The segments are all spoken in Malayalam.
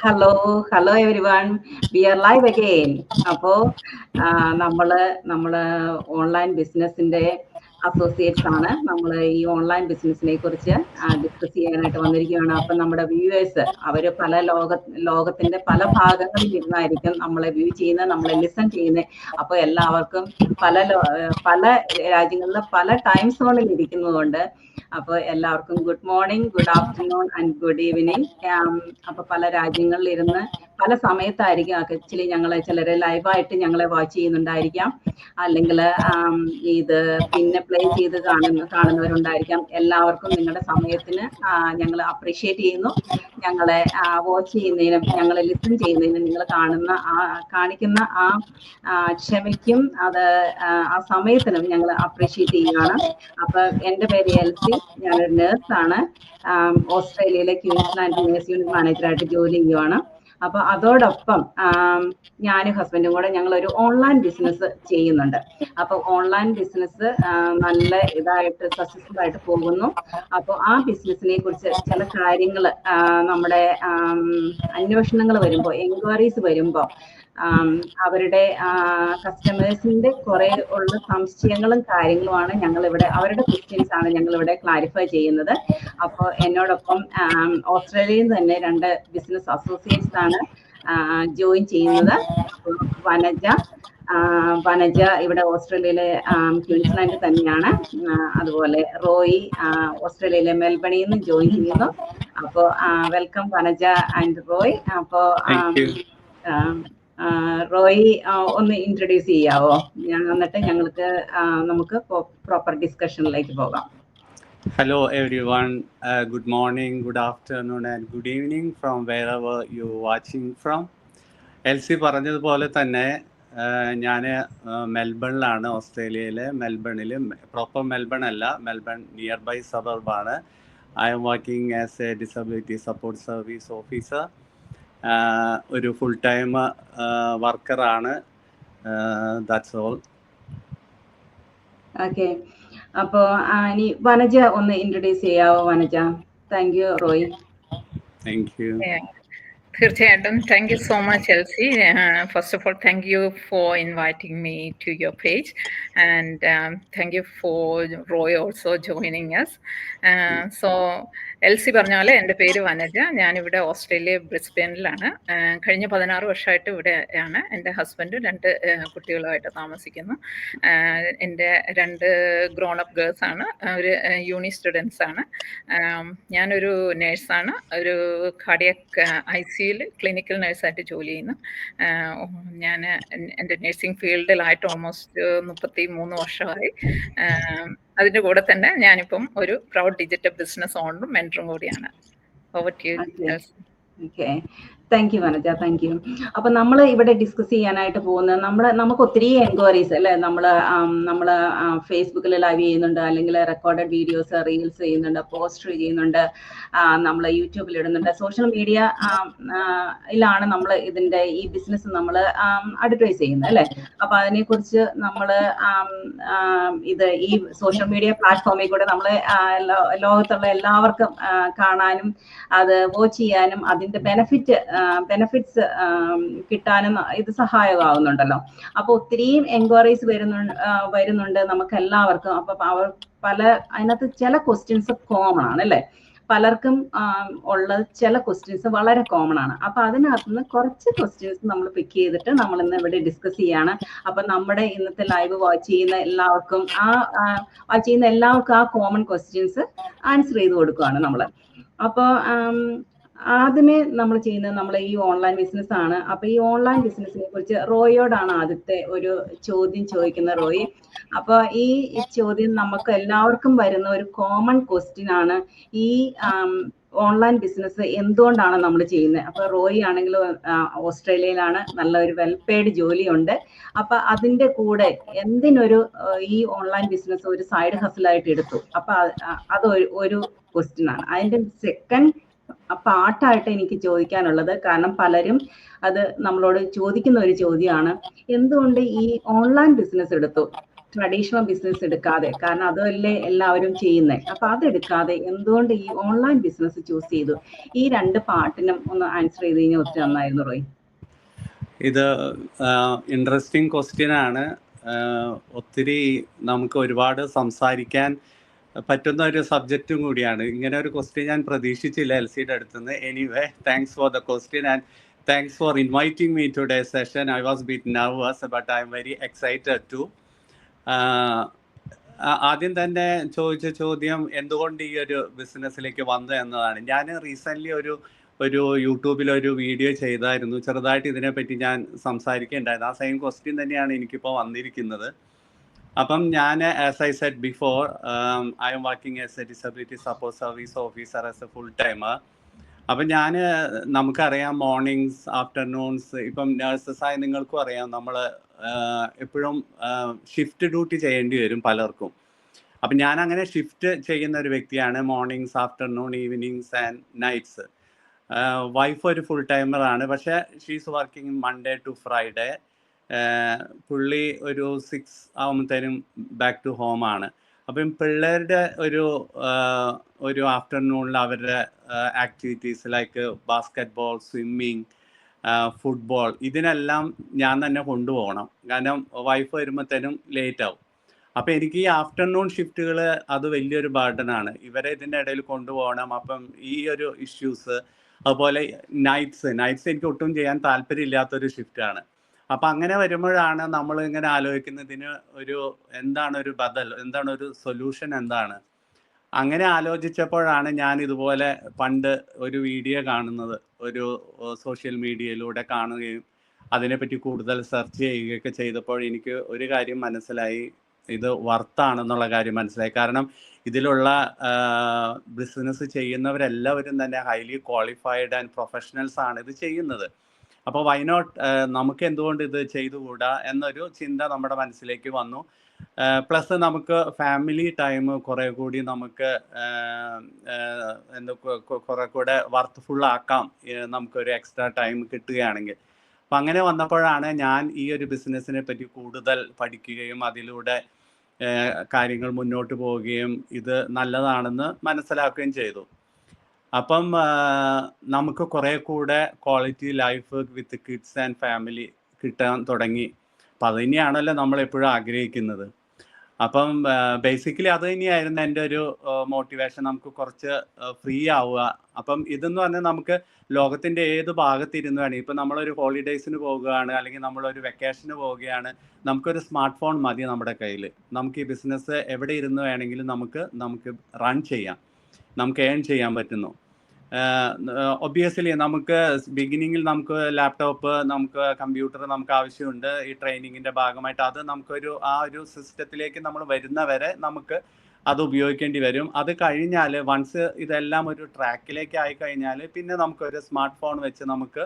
Hello everyone. We are live again. അപ്പോൾ നമ്മള് ഓൺലൈൻ ബിസിനസിന്റെ അസോസിയേറ്റ്സ് ആണ്. നമ്മൾ ഈ ഓൺലൈൻ ബിസിനസിനെ കുറിച്ച് ഡിസ്കസ് ചെയ്യാനായിട്ട് വന്നിരിക്കുകയാണ്. അപ്പം നമ്മുടെ വ്യൂവേഴ്സ് അവർ ലോകത്തിന്റെ പല ഭാഗങ്ങളിൽ ഇരുന്നായിരിക്കും നമ്മളെ വ്യൂ ചെയ്യുന്നത്, നമ്മളെ ലിസൺ ചെയ്യുന്നത്. അപ്പോൾ എല്ലാവർക്കും പല രാജ്യങ്ങളിലെ പല ടൈം സോണിൽ ഇരിക്കുന്നതുകൊണ്ട് അപ്പോൾ എല്ലാവർക്കും good morning, good afternoon and good evening. അപ്പോൾ പല രാജ്യങ്ങളിൽ ഇരുന്ന് പല സമയത്തായിരിക്കും ആക്ച്വലി ചിലർ ലൈവായിട്ട് ഞങ്ങളെ വാച്ച് ചെയ്യുന്നുണ്ടായിരിക്കാം, അല്ലെങ്കിൽ ഇത് പിന്നെ പ്ലേ ചെയ്ത് കാണുന്നവരുണ്ടായിരിക്കാം. എല്ലാവർക്കും നിങ്ങളുടെ സമയത്തിന് ഞങ്ങൾ അപ്രീഷിയേറ്റ് ചെയ്യുന്നു. ഞങ്ങളെ വാച്ച് ചെയ്യുന്നതിനും ഞങ്ങളെ ലിസൺ ചെയ്യുന്നതിനും നിങ്ങൾ കാണിക്കുന്ന ക്ഷമയ്ക്കും ആ സമയത്തിനും ഞങ്ങൾ അപ്രീഷിയേറ്റ് ചെയ്യുകയാണ്. അപ്പൊ എൻ്റെ പേര് എൽസി, ഞാനൊരു നേഴ്സാണ്. ഓസ്ട്രേലിയയിലെ ക്വീൻസ്ലാൻഡ് നേഴ്സ് യൂണിറ്റ് മാനേജറായിട്ട് ജോലി ചെയ്യുവാണ്. അപ്പൊ അതോടൊപ്പം ഞാനും ഹസ്ബൻഡും കൂടെ ഞങ്ങളൊരു ഓൺലൈൻ ബിസിനസ് ചെയ്യുന്നുണ്ട്. അപ്പൊ ഓൺലൈൻ ബിസിനസ് നല്ല സക്സസ്ഫുൾ ആയിട്ട് പോകുന്നു. അപ്പോൾ ആ ബിസിനസിനെ കുറിച്ച് ചില കാര്യങ്ങൾ നമ്മുടെ അന്വേഷണങ്ങൾ വരുമ്പോൾ, എൻക്വയറീസ് വരുമ്പോൾ അവരുടെ കസ്റ്റമേഴ്സിന്റെ കുറെ ഉള്ള സംശയങ്ങളും കാര്യങ്ങളുമാണ് അവരുടെ ക്വസ്റ്റ്യൻസ് ആണ് ഞങ്ങളിവിടെ ക്ലാരിഫൈ ചെയ്യുന്നത്. അപ്പോൾ എന്നോടൊപ്പം ഓസ്ട്രേലിയയിൽ തന്നെ 2 ബിസിനസ് അസോസിയേറ്റ്സ് ആണ് ജോയിൻ ചെയ്യുന്നത്. വനജ ഇവിടെ ഓസ്ട്രേലിയയിലെ ക്വീൻസ്ലാൻഡ് തന്നെയാണ്. അതുപോലെ റോയി ഓസ്ട്രേലിയയിലെ മെൽബണിൽ നിന്ന് ജോയിൻ ചെയ്യുന്നു. അപ്പോൾ വെൽക്കം വനജ ആൻഡ് റോയ്. അപ്പോൾ റോയി ഒന്ന് ഇൻട്രൊഡ്യൂസ് ചെയ്യാവോ? എന്നിട്ട് നമുക്ക് പ്രോപ്പർ ഡിസ്കഷനിലേക്ക് പോകാം. Hello everyone, good morning, good afternoon and good evening from wherever you're watching from. Elsy പറഞ്ഞതുപോലെ തന്നെ ഞാൻ മെൽബണിലാണ്, ഓസ്ട്രേലിയയിലെ മെൽബണിൽ. പ്രോപ്പർ മെൽബൺ അല്ല, മെൽബൺ നിയർ ബൈ സബർബാണ്. I M working as a disability support service officer. ഒരു ഫുൾ ടൈം വർക്കറാണ്. That's all. ഓക്കെ, അപ്പോൾ ഇനി വനജ ഒന്ന് ഇൻട്രൊഡ്യൂസ് ചെയ്യാവോ? Vanaja. Thank you Roy. Thank you. തീർച്ചയായിട്ടും. Thank you so much Elsy. First of all thank you for inviting me to your page and thank you for Roy also joining us. So LC പറഞ്ഞ പോലെ എൻ്റെ പേര് വനജ. ഞാനിവിടെ ഓസ്ട്രേലിയ ബ്രിസ്ബെയിനിലാണ്. കഴിഞ്ഞ 16 വർഷമായിട്ട് ഇവിടെയാണ്. എൻ്റെ ഹസ്ബൻഡും 2 കുട്ടികളുമായിട്ട് താമസിക്കുന്നു. എൻ്റെ 2 ഗ്രോൺ അപ്പ് ഗേൾസ് ആണ്. അവർ യൂണി സ്റ്റുഡൻസ് ആണ്. ഞാനൊരു നേഴ്സാണ്. ഒരു കാർഡിയക് ICU ക്ലിനിക്കൽ നഴ്സായിട്ട് ജോലി ചെയ്യുന്നു. ഞാൻ എൻ്റെ നഴ്സിംഗ് ഫീൽഡിലായിട്ട് ഓൾമോസ്റ്റ് 33 വർഷമായി. അതിൻ്റെ കൂടെ തന്നെ ഞാനിപ്പം ഒരു പ്രൗഡ് ഡിജിറ്റൽ ബിസിനസ് ഓണറും മെൻറ്ററും കൂടിയാണ്. Over to you. Okay, thank you Vanaja, thank you. അപ്പൊ നമ്മൾ ഇവിടെ ഡിസ്കസ് ചെയ്യാനായിട്ട് പോകുന്നത്, നമുക്ക് ഒത്തിരി എൻക്വയറീസ് അല്ലേ, നമ്മൾ ഫേസ്ബുക്കിൽ ലൈവ് ചെയ്യുന്നുണ്ട്, അല്ലെങ്കിൽ റെക്കോർഡഡ് വീഡിയോസ് റീൽസ് ചെയ്യുന്നുണ്ട്, പോസ്റ്റർ ചെയ്യുന്നുണ്ട്, നമ്മൾ യൂട്യൂബിൽ ഇടുന്നുണ്ട്, സോഷ്യൽ മീഡിയ യിലാണ് നമ്മൾ ഈ ബിസിനസ് നമ്മൾ അഡ്വർടൈസ് ചെയ്യുന്നത് അല്ലേ. അപ്പൊ അതിനെക്കുറിച്ച് നമ്മൾ ഈ സോഷ്യൽ മീഡിയ പ്ലാറ്റ്ഫോമിൽ കൂടെ നമ്മൾ ലോകത്തുള്ള എല്ലാവർക്കും കാണാനും അത് വാച്ച് ചെയ്യാനും അതിന്റെ ബെനിഫിറ്റ്സ് കിട്ടാനും ഇത് സഹായകമാവുന്നുണ്ടല്ലോ. അപ്പൊ ഒത്തിരിയും എൻക്വയറീസ് വരുന്നുണ്ട് നമുക്ക് എല്ലാവർക്കും. അപ്പൊ അതിനകത്ത് ചില ക്വസ്റ്റ്യൻസ് കോമൺ ആണ് അല്ലേ, പലർക്കും ഉള്ള ചില ക്വസ്റ്റ്യൻസ് വളരെ കോമൺ ആണ്. അപ്പൊ അതിനകത്ത് നിന്ന് കുറച്ച് ക്വസ്റ്റ്യൻസ് നമ്മൾ പിക്ക് ചെയ്തിട്ട് നമ്മൾ ഇന്ന് ഇവിടെ ഡിസ്കസ് ചെയ്യാണ്. അപ്പൊ നമ്മുടെ ഇന്നത്തെ ലൈവ് വാച്ച് ചെയ്യുന്ന എല്ലാവർക്കും ആ കോമൺ ക്വസ്റ്റ്യൻസ് ആൻസർ ചെയ്ത് കൊടുക്കുകയാണ് നമ്മൾ. അപ്പോൾ ആദ്യമേ നമ്മൾ ചെയ്യുന്നത് നമ്മൾ ഈ ഓൺലൈൻ ബിസിനസ് ആണ്. അപ്പൊ ഈ ഓൺലൈൻ ബിസിനസിനെ കുറിച്ച് റോയോടാണ് ആദ്യത്തെ ഒരു ചോദ്യം ചോദിക്കുന്നത്. റോയി, അപ്പൊ ഈ ചോദ്യം നമുക്ക് എല്ലാവർക്കും വരുന്ന ഒരു കോമൺ ക്വസ്റ്റ്യൻ ആണ്, ഈ ഓൺലൈൻ ബിസിനസ് എന്തുകൊണ്ടാണ് നമ്മൾ ചെയ്യുന്നത്? അപ്പൊ റോയി ആണെങ്കിൽ ഓസ്ട്രേലിയയിലാണ്, നല്ല ഒരു വെൽ പെയ്ഡ് ജോലിയുണ്ട്. അപ്പൊ അതിന്റെ കൂടെ എന്തിനൊരു ഈ ഓൺലൈൻ ബിസിനസ് ഒരു സൈഡ് ഹസിലായിട്ട് എടുത്തു? അപ്പൊ അത് ഒരു ക്വസ്റ്റ്യൻ ആണ്. അതിന്റെ സെക്കൻഡ് പാർട്ടായിട്ട് എനിക്ക് ചോദിക്കാനുള്ളത്, കാരണം പലരും അത് നമ്മളോട് ചോദിക്കുന്ന ഒരു ചോദ്യമാണ്, എന്തുകൊണ്ട് ഈ ഓൺലൈൻ ബിസിനസ് എടുത്തു? ട്രഡീഷണൽ ബിസിനസ് എടുക്കാതെ, കാരണം അതല്ലേ എല്ലാവരും ചെയ്യുന്നത്, അപ്പൊ അതെടുക്കാതെ എന്തുകൊണ്ട് ഈ ഓൺലൈൻ ബിസിനസ് ചൂസ് ചെയ്തു? ഈ 2 പാർട്ടിനും ഒന്ന് ആൻസർ ചെയ്ത് കഴിഞ്ഞാൽ ഒത്തിരി നന്നായിരുന്നു റോയ്. ഇത് ഇൻട്രസ്റ്റിംഗ് ക്വസ്റ്റ്യൻ ആണ്. ഒത്തിരി നമുക്ക് ഒരുപാട് സംസാരിക്കാൻ പറ്റുന്ന ഒരു സബ്ജക്റ്റും കൂടിയാണ്. ഇങ്ങനെ ഒരു ക്വസ്റ്റ്യൻ ഞാൻ പ്രതീക്ഷിച്ചില്ല എൽസിയുടെ അടുത്തുനിന്ന്. Anyway, thanks for the question and thanks for inviting me today session. I was bit nervous but I'm very excited too. ആദ്യം തന്നെ ചോദിച്ച ചോദ്യം എന്തുകൊണ്ട് ഈ ഒരു ബിസിനസ്സിലേക്ക് വന്നു എന്നതാണ്. ഞാൻ റീസെൻ്റ്ലി ഒരു യൂട്യൂബിലൊരു വീഡിയോ ചെയ്തായിരുന്നു, ചെറുതായിട്ട് ഇതിനെപ്പറ്റി ഞാൻ സംസാരിക്കുകയുണ്ടായിരുന്നു. ആ സെയിം ക്വസ്റ്റ്യൻ തന്നെയാണ് എനിക്കിപ്പോൾ വന്നിരിക്കുന്നത്. അപ്പം ഞാൻ, as I said before, I M working as a disability support service officer as a full timer. അപ്പം നമുക്കറിയാം മോർണിംഗ്സ്, ആഫ്റ്റർനൂൺസ്, ഇപ്പം നേഴ്സസായി നിങ്ങൾക്കും അറിയാം, നമ്മൾ എപ്പോഴും ഷിഫ്റ്റ് ഡ്യൂട്ടി ചെയ്യേണ്ടി വരും പലർക്കും. അപ്പം ഞാൻ അങ്ങനെ ഷിഫ്റ്റ് ചെയ്യുന്ന ഒരു വ്യക്തിയാണ്, mornings, afternoon, evenings and nights. Wife ഒരു ഫുൾ ടൈമറാണ്, പക്ഷേ she's working Monday to Friday. പുള്ളി ഒരു 6 ആകുമ്പോഴത്തേനും ബാക്ക് ടു ഹോമാണ്. അപ്പം പിള്ളേരുടെ ഒരു ആഫ്റ്റർനൂണിൽ അവരുടെ activities like basket ball, swimming, football, ഇതിനെല്ലാം ഞാൻ തന്നെ കൊണ്ടുപോകണം. കാരണം വൈഫ് വരുമ്പോഴത്തേനും ലേറ്റ് ആവും. അപ്പം എനിക്ക് ഈ ആഫ്റ്റർനൂൺ ഷിഫ്റ്റുകൾ അത് വലിയൊരു ബർഡനാണ്. ഇവരെ ഇതിൻ്റെ ഇടയിൽ കൊണ്ടുപോകണം. അപ്പം ഈ ഒരു ഇഷ്യൂസ്, അതുപോലെ നൈറ്റ്സ് എനിക്ക് ഒട്ടും ചെയ്യാൻ താല്പര്യമില്ലാത്തൊരു ഷിഫ്റ്റാണ്. അപ്പം അങ്ങനെ വരുമ്പോഴാണ് നമ്മൾ ഇങ്ങനെ ആലോചിക്കുന്നതിന് എന്താണ് ഒരു സൊല്യൂഷൻ എന്താണ്. അങ്ങനെ ആലോചിച്ചപ്പോഴാണ് ഞാൻ ഇതുപോലെ പണ്ട് ഒരു വീഡിയോ കാണുന്നത്, ഒരു സോഷ്യൽ മീഡിയയിലൂടെ കാണുകയും അതിനെപ്പറ്റി കൂടുതൽ സെർച്ച് ചെയ്യുകയൊക്കെ ചെയ്തപ്പോൾ എനിക്ക് ഒരു കാര്യം മനസ്സിലായി, ഇത് വർത്താണെന്നുള്ള കാര്യം മനസ്സിലായി. കാരണം ഇതിലുള്ള ബിസിനസ് ചെയ്യുന്നവരെല്ലാവരും തന്നെ ഹൈലി ക്വാളിഫൈഡ് ആൻഡ് പ്രൊഫഷണൽസ് ആണ് ഇത് ചെയ്യുന്നത്. അപ്പോൾ വൈ നോട്ട്, നമുക്ക് എന്തുകൊണ്ട് ഇത് ചെയ്തുകൂടാ എന്നൊരു ചിന്ത നമ്മുടെ മനസ്സിലേക്ക് വന്നു. പ്ലസ് നമുക്ക് ഫാമിലി ടൈം കുറെ കൂടി നമുക്ക് കുറെ കൂടെ വർത്ത്ഫുൾ ആക്കാം, നമുക്കൊരു എക്സ്ട്രാ ടൈം കിട്ടുകയാണെങ്കിൽ. അപ്പം അങ്ങനെ വന്നപ്പോഴാണ് ഞാൻ ഈ ഒരു ബിസിനസ്സിനെ പറ്റി കൂടുതൽ പഠിക്കുകയും അതിലൂടെ കാര്യങ്ങൾ മുന്നോട്ട് പോവുകയും ഇത് നല്ലതാണെന്ന് മനസ്സിലാക്കുകയും ചെയ്തു. അപ്പം നമുക്ക് കുറെ കൂടെ quality life with kids and family കിട്ടാൻ തുടങ്ങി. അപ്പം അത് തന്നെയാണല്ലോ നമ്മളെപ്പോഴും ആഗ്രഹിക്കുന്നത്. അപ്പം ബേസിക്കലി അത് തന്നെയായിരുന്നു എൻ്റെ ഒരു മോട്ടിവേഷൻ, നമുക്ക് കുറച്ച് ഫ്രീ ആവുക. അപ്പം ഇതെന്ന് പറഞ്ഞാൽ നമുക്ക് ലോകത്തിൻ്റെ ഏത് ഭാഗത്തിരുന്ന് വേണമെങ്കിൽ, ഇപ്പം നമ്മളൊരു ഹോളിഡേയ്സിന് പോകുകയാണ്, അല്ലെങ്കിൽ നമ്മളൊരു വെക്കേഷന് പോവുകയാണ്, നമുക്കൊരു സ്മാർട്ട് ഫോൺ മതി നമ്മുടെ കയ്യിൽ. നമുക്ക് ഈ ബിസിനസ് എവിടെ ഇരുന്ന് വേണമെങ്കിലും നമുക്ക് റൺ ചെയ്യാം, നമുക്ക് ഏൺ ചെയ്യാൻ പറ്റുന്നു. ഒബ്വിയസ്ലി നമുക്ക് ബിഗിനിങ്ങിൽ നമുക്ക് ലാപ്ടോപ്പ്, നമുക്ക് കമ്പ്യൂട്ടർ നമുക്ക് ആവശ്യമുണ്ട് ഈ ട്രെയിനിങ്ങിൻ്റെ ഭാഗമായിട്ട്. അത് ആ ഒരു സിസ്റ്റത്തിലേക്ക് നമ്മൾ വരുന്നവരെ നമുക്ക് അത് ഉപയോഗിക്കേണ്ടി വരും. അത് കഴിഞ്ഞാൽ വൺസ് ഇതെല്ലാം ഒരു ട്രാക്കിലേക്ക് ആയിക്കഴിഞ്ഞാൽ പിന്നെ നമുക്കൊരു സ്മാർട്ട് ഫോൺ വെച്ച് നമുക്ക്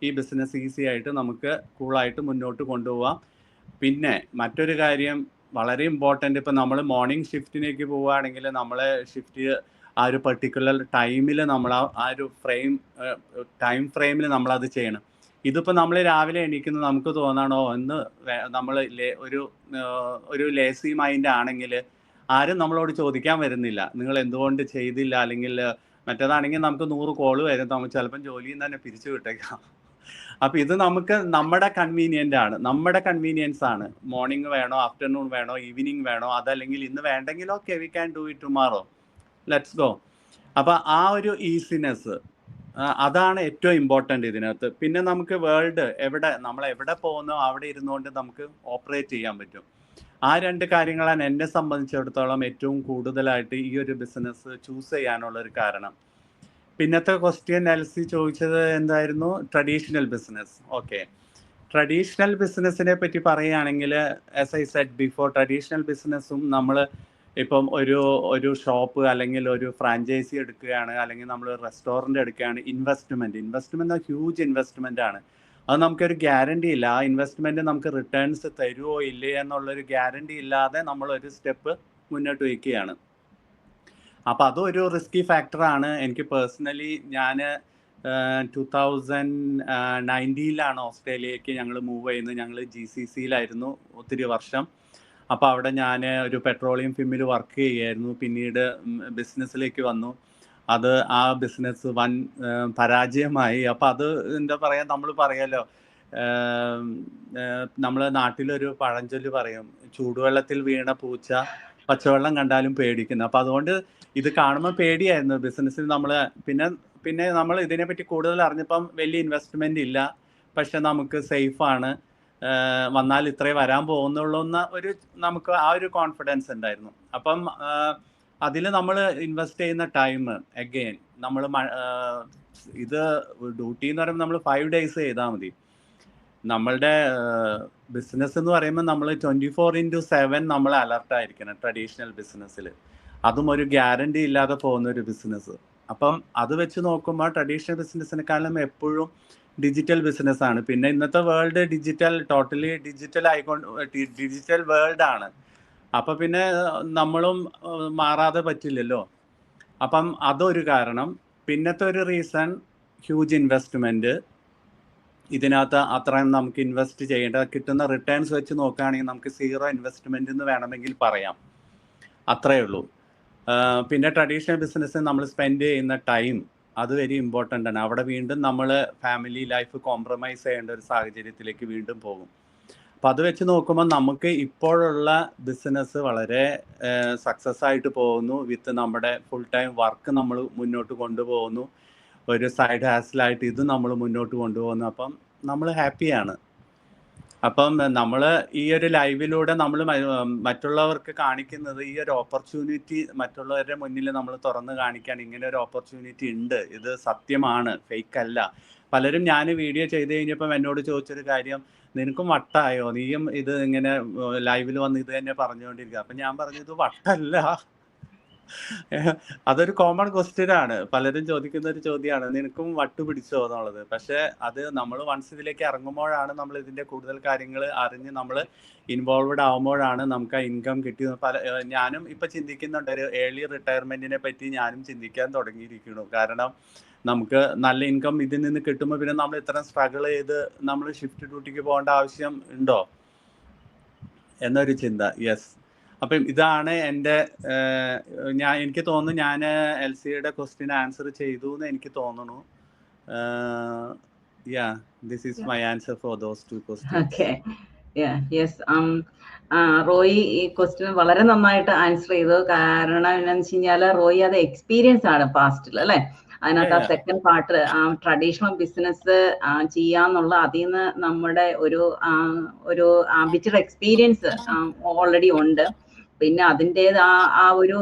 ഈ ബിസിനസ് ഈസി ആയിട്ട് നമുക്ക് കൂളായിട്ട് മുന്നോട്ട് കൊണ്ടുപോകാം. പിന്നെ മറ്റൊരു കാര്യം വളരെ ഇമ്പോർട്ടൻ്റ്, ഇപ്പം നമ്മൾ മോർണിംഗ് ഷിഫ്റ്റിലേക്ക് പോവുകയാണെങ്കിൽ നമ്മളെ ഷിഫ്റ്റ് ആ ഒരു പെർട്ടിക്കുലർ ടൈമിൽ നമ്മൾ ആ ഒരു ടൈം ഫ്രെയിമിൽ നമ്മളത് ചെയ്യണം. ഇതിപ്പോൾ നമ്മൾ രാവിലെ എണീക്കുന്നത് നമുക്ക് തോന്നണോ എന്ന് നമ്മൾ ഒരു ലേസി മൈൻഡ് ആണെങ്കിൽ ആരും നമ്മളോട് ചോദിക്കാൻ വരുന്നില്ല, നിങ്ങൾ എന്തുകൊണ്ട് ചെയ്തില്ല, അല്ലെങ്കിൽ മറ്റേതാണെങ്കിൽ നമുക്ക് 100 കോള് വരും, നമുക്ക് ചിലപ്പം ജോലിയിൽ നിന്ന് തന്നെ പിരിച്ചു വിട്ടേക്കാം. അപ്പം ഇത് നമുക്ക് നമ്മുടെ കൺവീനിയൻസ് ആണ്. മോർണിംഗ് വേണോ, ആഫ്റ്റർനൂൺ വേണോ, ഈവനിങ് വേണോ, അതല്ലെങ്കിൽ ഇന്ന് വേണ്ടെങ്കിൽ okay we can do it tomorrow, let's go. അപ്പം ആ ഒരു ഈസിനെസ് അതാണ് ഏറ്റവും ഇമ്പോർട്ടൻ്റ് ഇതിനകത്ത്. പിന്നെ നമുക്ക് നമ്മൾ എവിടെ പോകുന്നോ അവിടെ ഇരുന്നുകൊണ്ട് നമുക്ക് ഓപ്പറേറ്റ് ചെയ്യാൻ പറ്റും. ആ 2 കാര്യങ്ങളാണ് എന്നെ സംബന്ധിച്ചിടത്തോളം ഏറ്റവും കൂടുതലായിട്ട് ഈ ഒരു ബിസിനസ് ചൂസ് ചെയ്യാനുള്ളൊരു കാരണം. പിന്നത്തെ ക്വസ്റ്റ്യൻ എൽസി ചോദിച്ചത് എന്തായിരുന്നു? Traditional business. ഓക്കെ, ട്രഡീഷണൽ ബിസിനസ്സിനെ പറ്റി പറയുകയാണെങ്കിൽ as I said before, traditional ബിസിനസ്സും നമ്മൾ ഇപ്പം ഒരു ഷോപ്പ് അല്ലെങ്കിൽ ഒരു ഫ്രാഞ്ചൈസി എടുക്കുകയാണ്, അല്ലെങ്കിൽ നമ്മൾ റെസ്റ്റോറൻറ്റ് എടുക്കുകയാണ്, ഇൻവെസ്റ്റ്മെൻറ്റ് ഹ്യൂജ് ഇൻവെസ്റ്റ്മെൻ്റ് ആണ്. അത് നമുക്കൊരു ഗ്യാരണ്ടി ഇല്ല, ആ ഇൻവെസ്റ്റ്മെൻറ്റ് നമുക്ക് റിട്ടേൺസ് തരുമോ ഇല്ലേ എന്നുള്ളൊരു ഗ്യാരണ്ടി ഇല്ലാതെ നമ്മളൊരു സ്റ്റെപ്പ് മുന്നോട്ട് വയ്ക്കുകയാണ്. അപ്പോൾ അതൊരു റിസ്കി ഫാക്ടറാണ്. എനിക്ക് പേഴ്സണലി ഞാൻ 2019 ഓസ്ട്രേലിയക്ക് ഞങ്ങൾ മൂവ് ചെയ്യുന്നത്. ഞങ്ങൾ GCCയിലായിരുന്നു ഒത്തിരി വർഷം. അപ്പോൾ അവിടെ ഞാൻ ഒരു പെട്രോളിയം ഫിമ്മിൽ വർക്ക് ചെയ്യായിരുന്നു. പിന്നീട് ബിസിനസ്സിലേക്ക് വന്നു. അത് ആ ബിസിനസ് വൻ പരാജയമായി. അപ്പോൾ അത് എന്താ പറയുക, നമ്മൾ പറയാലോ, നമ്മൾ നാട്ടിലൊരു പഴഞ്ചൊല്ല് പറയും, ചൂടുവെള്ളത്തിൽ വീണ പൂച്ച പച്ചവെള്ളം കണ്ടാലും പേടിക്കുന്നു. അപ്പോൾ അതുകൊണ്ട് ഇത് കാണുമ്പോൾ പേടിയായിരുന്നു ബിസിനസ്സിൽ. നമ്മൾ പിന്നെ നമ്മൾ ഇതിനെപ്പറ്റി കൂടുതൽ അറിഞ്ഞപ്പം വലിയ ഇൻവെസ്റ്റ്മെൻ്റ് ഇല്ല, പക്ഷെ നമുക്ക് സേഫാണ്, വന്നാൽ ഇത്രേ വരാൻ പോകുന്നുള്ളൂ എന്ന നമുക്ക് ആ ഒരു കോൺഫിഡൻസ് ഉണ്ടായിരുന്നു. അപ്പം അതിൽ നമ്മൾ ഇൻവെസ്റ്റ് ചെയ്യുന്ന ടൈം അഗെയിൻ നമ്മൾ ഇത് ഡ്യൂട്ടി എന്ന് പറയുമ്പോൾ നമ്മൾ 5 days ചെയ്താൽ മതി. നമ്മളുടെ ബിസിനസ് എന്ന് പറയുമ്പോൾ നമ്മൾ 24/7 നമ്മൾ അലർട്ടായിരിക്കണം ട്രഡീഷണൽ ബിസിനസ്സിൽ. അതും ഒരു ഗ്യാരണ്ടി ഇല്ലാതെ പോകുന്ന ഒരു ബിസിനസ്. അപ്പം അത് വെച്ച് നോക്കുമ്പോൾ ട്രഡീഷണൽ ബിസിനസ്സിനെക്കാളും എപ്പോഴും ഡിജിറ്റൽ ബിസിനസ്സാണ്. പിന്നെ ഇന്നത്തെ വേൾഡ് ടോട്ടലി ഡിജിറ്റൽ വേൾഡാണ്. അപ്പം പിന്നെ നമ്മളും മാറാതെ പറ്റില്ലല്ലോ. അപ്പം അതൊരു കാരണം. പിന്നത്തെ ഒരു റീസൺ ഹ്യൂജ് ഇൻവെസ്റ്റ്മെൻറ്റ്. ഇതിനകത്ത് അത്രയും നമുക്ക് ഇൻവെസ്റ്റ് ചെയ്യേണ്ട, കിട്ടുന്ന റിട്ടേൺസ് വെച്ച് നോക്കുകയാണെങ്കിൽ നമുക്ക് 0 ഇൻവെസ്റ്റ്മെൻ്റ് എന്ന് വേണമെങ്കിൽ പറയാം. അത്രയേ ഉള്ളൂ. പിന്നെ ട്രഡീഷണൽ ബിസിനസ്സിൽ നമ്മൾ സ്പെൻഡ് ചെയ്യുന്ന ടൈം അത് വെരി ഇമ്പോർട്ടൻ്റ് ആണ്. അവിടെ വീണ്ടും നമ്മൾ ഫാമിലി ലൈഫ് കോംപ്രമൈസ് ചെയ്യേണ്ട ഒരു സാഹചര്യത്തിലേക്ക് വീണ്ടും പോകും. അപ്പം അത് വെച്ച് നോക്കുമ്പോൾ നമുക്ക് ഇപ്പോഴുള്ള ബിസിനസ് വളരെ സക്സസ് ആയിട്ട് പോകുന്നു. വിത്ത് നമ്മുടെ ഫുൾ ടൈം വർക്ക് നമ്മൾ മുന്നോട്ട് കൊണ്ടുപോകുന്നു. ഒരു സൈഡ് ഹാസിലായിട്ട് ഇത് നമ്മൾ മുന്നോട്ട് കൊണ്ടുപോകുന്നു. അപ്പം നമ്മൾ ഹാപ്പിയാണ്. അപ്പം നമ്മൾ ഈ ഒരു ലൈവിലൂടെ നമ്മൾ മറ്റുള്ളവർക്ക് കാണിക്കുന്നത് ഈ ഒരു ഓപ്പർച്യൂണിറ്റി മറ്റുള്ളവരുടെ മുന്നിൽ നമ്മൾ തുറന്ന് കാണിക്കാൻ, ഇങ്ങനെ ഒരു ഓപ്പർച്യൂണിറ്റി ഉണ്ട്, ഇത് സത്യമാണ്, ഫേക്ക് അല്ല. പലരും ഞാൻ വീഡിയോ ചെയ്ത് കഴിഞ്ഞപ്പം എന്നോട് ചോദിച്ചൊരു കാര്യം, നിനക്കും വട്ടായോ, നീയും ഇത് ഇങ്ങനെ ലൈവിൽ വന്ന് ഇത് തന്നെ പറഞ്ഞുകൊണ്ടിരിക്കുക. അപ്പം ഞാൻ പറഞ്ഞു, ഇത് വട്ടല്ല, അതൊരു കോമൺ ക്വസ്റ്റ്യൻ ആണ്, പലരും ചോദിക്കുന്ന ഒരു ചോദ്യമാണ്, നിനക്കും വട്ട് പിടിച്ചോ എന്നുള്ളത്. പക്ഷെ അത് നമ്മൾ വൺസ് ഇതിലേക്ക് ഇറങ്ങുമ്പോഴാണ് നമ്മൾ ഇതിന്റെ കൂടുതൽ കാര്യങ്ങൾ അറിഞ്ഞ് നമ്മൾ ഇൻവോൾവ്ഡ് ആവുമ്പോഴാണ് നമുക്ക് ആ ഇൻകം കിട്ടിയത്. ഞാനും ഇപ്പൊ ചിന്തിക്കുന്നുണ്ട്, ഒരു ഏർലി റിട്ടയർമെന്റിനെ പറ്റി ഞാനും ചിന്തിക്കാൻ തുടങ്ങിയിരിക്കുന്നു. കാരണം നമുക്ക് നല്ല ഇൻകം ഇതിൽ നിന്ന് കിട്ടുമ്പോൾ പിന്നെ നമ്മൾ ഇത്രയും സ്ട്രഗിൾ ചെയ്ത് നമ്മൾ ഷിഫ്റ്റ് ഡ്യൂട്ടിക്ക് പോകേണ്ട ആവശ്യം ഉണ്ടോ എന്നൊരു ചിന്ത. യെസ്. അപ്പം ഇതാണ് എൻ്റെ എനിക്ക് തോന്നുന്നു ഞാൻ എൽസിയുടെ ക്വസ്റ്റ്യൻ ആൻസർ ചെയ്തു എന്ന് എനിക്ക് തോന്നുന്നു. This is my answer for those 2 questions. Okay. Yeah, yes. Roy ഈ ക്വസ്റ്റ്യൻ വളരെ നന്നായിട്ട് ആൻസർ ചെയ്തു. കാരണം എന്താണെന്ന് വെച്ച് കഴിഞ്ഞാൽ റോയി അത് എക്സ്പീരിയൻസ് ആണ് പാസ്റ്റിൽ, അല്ലെ? അതിനകത്ത് ആ സെക്കൻഡ് പാർട്ട് ട്രഡീഷണൽ ബിസിനസ് ചെയ്യാന്നുള്ള അതിൽ നിന്ന് നമ്മുടെ ഒരു ബിറ്റർ എക്സ്പീരിയൻസ് ഓൾറെഡി ഉണ്ട്. പിന്നെ അതിൻ്റെത് ആ ഒരു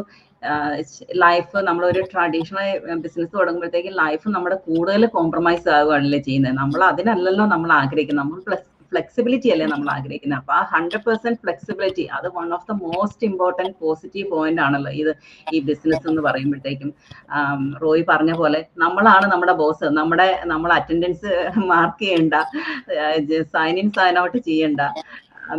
ലൈഫ്, നമ്മളൊരു ട്രഡീഷണൽ ബിസിനസ് തുടങ്ങുമ്പോഴത്തേക്കും ലൈഫ് നമ്മുടെ കൂടുതൽ കോംപ്രമൈസ് ആവുകയാണല്ലേ ചെയ്യുന്നത്. നമ്മൾ അതിനല്ലല്ലോ നമ്മൾ ആഗ്രഹിക്കുന്നത്, നമ്മൾ ഫ്ലെക്സിബിലിറ്റി അല്ലേ നമ്മൾ ആഗ്രഹിക്കുന്നത്. അപ്പൊ ആ 100% ഫ്ലെക്സിബിലിറ്റി അത് one of the most important positive point ആണല്ലോ ഈ ബിസിനസ് എന്ന് പറയുമ്പോഴത്തേക്കും. റോയി പറഞ്ഞ പോലെ നമ്മളാണ് നമ്മുടെ ബോസ്. നമ്മൾ അറ്റൻഡൻസ് മാർക്ക് ചെയ്യണ്ട, സൈൻ ഇൻ സൈൻ ഔട്ട് ചെയ്യണ്ട.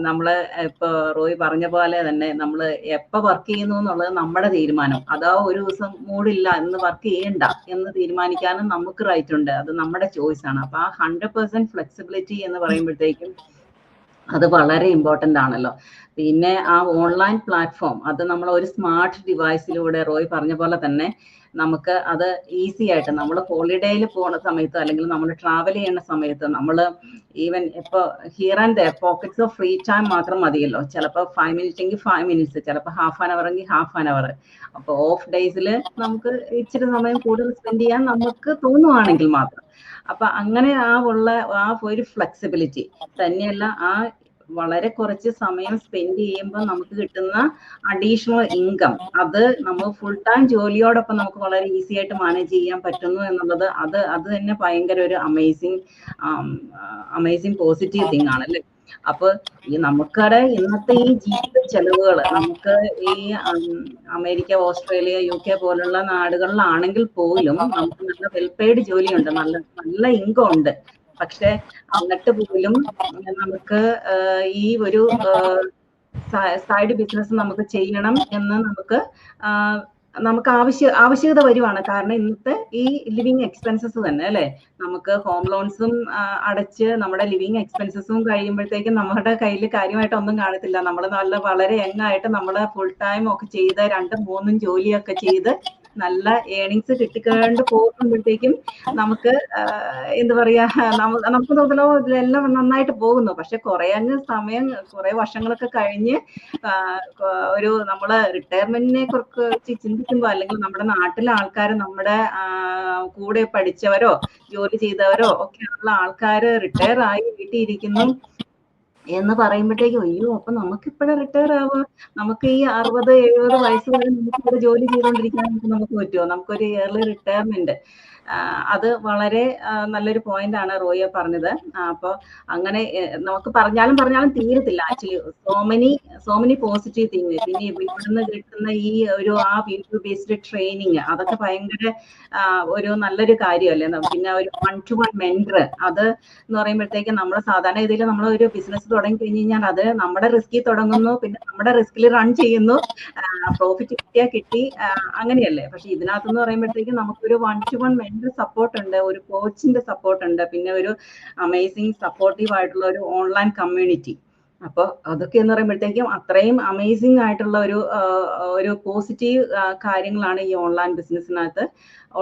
നമ്മള് ഇപ്പൊ റോയി പറഞ്ഞ പോലെ തന്നെ നമ്മൾ എപ്പോ വർക്ക് ചെയ്യുന്നു എന്നുള്ളത് നമ്മുടെ തീരുമാനം. അതാ ഒരു ദിവസം മൂടില്ല എന്ന് വർക്ക് ചെയ്യണ്ട എന്ന് തീരുമാനിക്കാനും നമുക്ക് റൈറ്റ് ഉണ്ട്. അത് നമ്മുടെ ചോയ്സ് ആണ്. അപ്പൊ ആ 100% ഫ്ലെക്സിബിലിറ്റി എന്ന് പറയുമ്പോഴത്തേക്കും അത് വളരെ ഇമ്പോർട്ടൻ്റ് ആണല്ലോ. പിന്നെ ആ ഓൺലൈൻ പ്ലാറ്റ്ഫോം അത് നമ്മൾ ഒരു സ്മാർട്ട് ഡിവൈസിലൂടെ റോയി പറഞ്ഞ പോലെ തന്നെ നമുക്ക് അത് ഈസി ആയിട്ട് നമ്മൾ ഹോളിഡേയിൽ പോകുന്ന സമയത്ത് അല്ലെങ്കിൽ നമ്മൾ ട്രാവൽ ചെയ്യുന്ന സമയത്ത് നമ്മൾ ഈവൻ ഇപ്പോൾ here and their pockets of free time മാത്രം മതിയല്ലോ. ചിലപ്പോൾ 5 minutes എങ്കിൽ 5 minutes, ചിലപ്പോൾ ½ an hour എങ്കിൽ ½ an hour. അപ്പോൾ ഓഫ് ഡേയ്സിൽ നമുക്ക് ഇച്ചിരി സമയം കൂടുതൽ സ്പെൻഡ് ചെയ്യാൻ നമുക്ക് തോന്നുവാണെങ്കിൽ മാത്രം. അപ്പൊ അങ്ങനെ ആ ഒരു ഫ്ലെക്സിബിലിറ്റി തന്നെയല്ല, ആ വളരെ കുറച്ച് സമയം സ്പെൻഡ് ചെയ്യുമ്പോൾ നമുക്ക് കിട്ടുന്ന അഡീഷണൽ ഇൻകം അത് നമ്മൾ ഫുൾ ടൈം ജോലിയോടൊപ്പം നമുക്ക് വളരെ ഈസി ആയിട്ട് മാനേജ് ചെയ്യാൻ പറ്റുന്നു എന്നുള്ളത് അത് തന്നെ ഭയങ്കര ഒരു അമേസിങ് പോസിറ്റീവ് തിങ് ആണല്ലേ. അപ്പൊ നമുക്കടെ ഇന്നത്തെ ഈ ജീവിത ചെലവുകൾ നമുക്ക് ഈ അമേരിക്ക, ഓസ്ട്രേലിയ, UK പോലുള്ള നാടുകളിലാണെങ്കിൽ പോലും നമുക്ക് നല്ല വെൽപെയ്ഡ് ജോലിയുണ്ട്, നല്ല ഇൻകം ഉണ്ട്. പക്ഷെ എന്നിട്ട് പോലും നമുക്ക് ഈ ഒരു സൈഡ് ബിസിനസ് നമുക്ക് ചെയ്യണം എന്ന് നമുക്ക് നമുക്ക് ആവശ്യകത വരുവാണ്. കാരണം ഇന്നത്തെ ഈ ലിവിങ് എക്സ്പെൻസസ് തന്നെ അല്ലെ, നമുക്ക് ഹോം ലോൺസും അടച്ച് നമ്മുടെ ലിവിങ് എക്സ്പെൻസസും കഴിയുമ്പോഴത്തേക്കും നമ്മുടെ കയ്യിൽ കാര്യമായിട്ട് ഒന്നും കാണത്തില്ല. നമ്മൾ വളരെ യങ്ങായിട്ട് നമ്മൾ ഫുൾ ടൈം ഒക്കെ ചെയ്ത് 2, 3 ജോലിയൊക്കെ ചെയ്ത് നല്ല ഏണിങ്സ് കിട്ടിക്കൊണ്ട് പോകുമ്പോഴത്തേക്കും നമുക്ക് എന്താ പറയാ, നമുക്ക് തോന്നലോ ഇതിലെല്ലാം നന്നായിട്ട് പോകുന്നു. പക്ഷെ കുറെ വർഷങ്ങളൊക്കെ കഴിഞ്ഞ് ഒരു നമ്മള് റിട്ടയർമെന്റിനെ കുറിച്ച് ചിന്തിക്കുമ്പോൾ, അല്ലെങ്കിൽ നമ്മുടെ നാട്ടിലെ ആൾക്കാർ, നമ്മുടെ കൂടെ പഠിച്ചവരോ ജോലി ചെയ്തവരോ ഒക്കെ ഉള്ള ആൾക്കാർ റിട്ടയർ ആയി വീട്ടിൽ ഇരിക്കുന്നു എന്ന് പറയുമ്പോഴത്തേക്കും അയ്യോ, അപ്പൊ നമുക്ക് ഇപ്പോഴേ റിട്ടയർ ആവുക, നമുക്ക് ഈ 60-70 വയസ്സ് വരെ നമുക്ക് ഇവിടെ ജോലി ചെയ്തുകൊണ്ടിരിക്കാൻ നമുക്ക് പറ്റുമോ? നമുക്കൊരു ഇയർലി റിട്ടയർമെന്റ്, അത് വളരെ നല്ലൊരു പോയിന്റ് ആണ് റോയ പറഞ്ഞത്. അപ്പോൾ അങ്ങനെ നമുക്ക് പറഞ്ഞാലും തീരത്തില്ല actually. So many positive thing. പിന്നെ ഇവിടുന്ന് കിട്ടുന്ന ഈ ഒരു വീഡിയോ ബേസ്ഡ് ട്രെയിനിങ്, അതൊക്കെ ഭയങ്കര ഒരു നല്ലൊരു കാര്യമല്ലേ. പിന്നെ ഒരു 1-to-1 മെന്റർ, അത് എന്ന് പറയുമ്പോഴത്തേക്കും നമ്മൾ സാധാരണ രീതിയിൽ നമ്മൾ ഒരു ബിസിനസ് തുടങ്ങി കഴിഞ്ഞ് കഴിഞ്ഞാൽ അത് നമ്മുടെ റിസ്കിൽ തുടങ്ങുന്നു, പിന്നെ നമ്മുടെ റിസ്കിൽ റൺ ചെയ്യുന്നു, പ്രോഫിറ്റ് കിട്ടിയാൽ കിട്ടി, അങ്ങനെയല്ലേ. പക്ഷെ ഇതിനകത്തെന്ന് പറയുമ്പോഴത്തേക്കും നമുക്കൊരു 1-to-1 മെന്റർ സപ്പോർട്ട് ഉണ്ട്, ഒരു കോച്ചിന്റെ സപ്പോർട്ട് ഉണ്ട്, പിന്നെ ഒരു അമേസിങ് സപ്പോർട്ടീവ് ആയിട്ടുള്ള ഒരു ഓൺലൈൻ കമ്മ്യൂണിറ്റി. അപ്പോൾ അതൊക്കെ എന്ന് പറയുമ്പോഴത്തേക്കും അത്രയും അമേസിങ് ആയിട്ടുള്ള ഒരു പോസിറ്റീവ് കാര്യങ്ങളാണ് ഈ ഓൺലൈൻ ബിസിനസ്സിനകത്ത്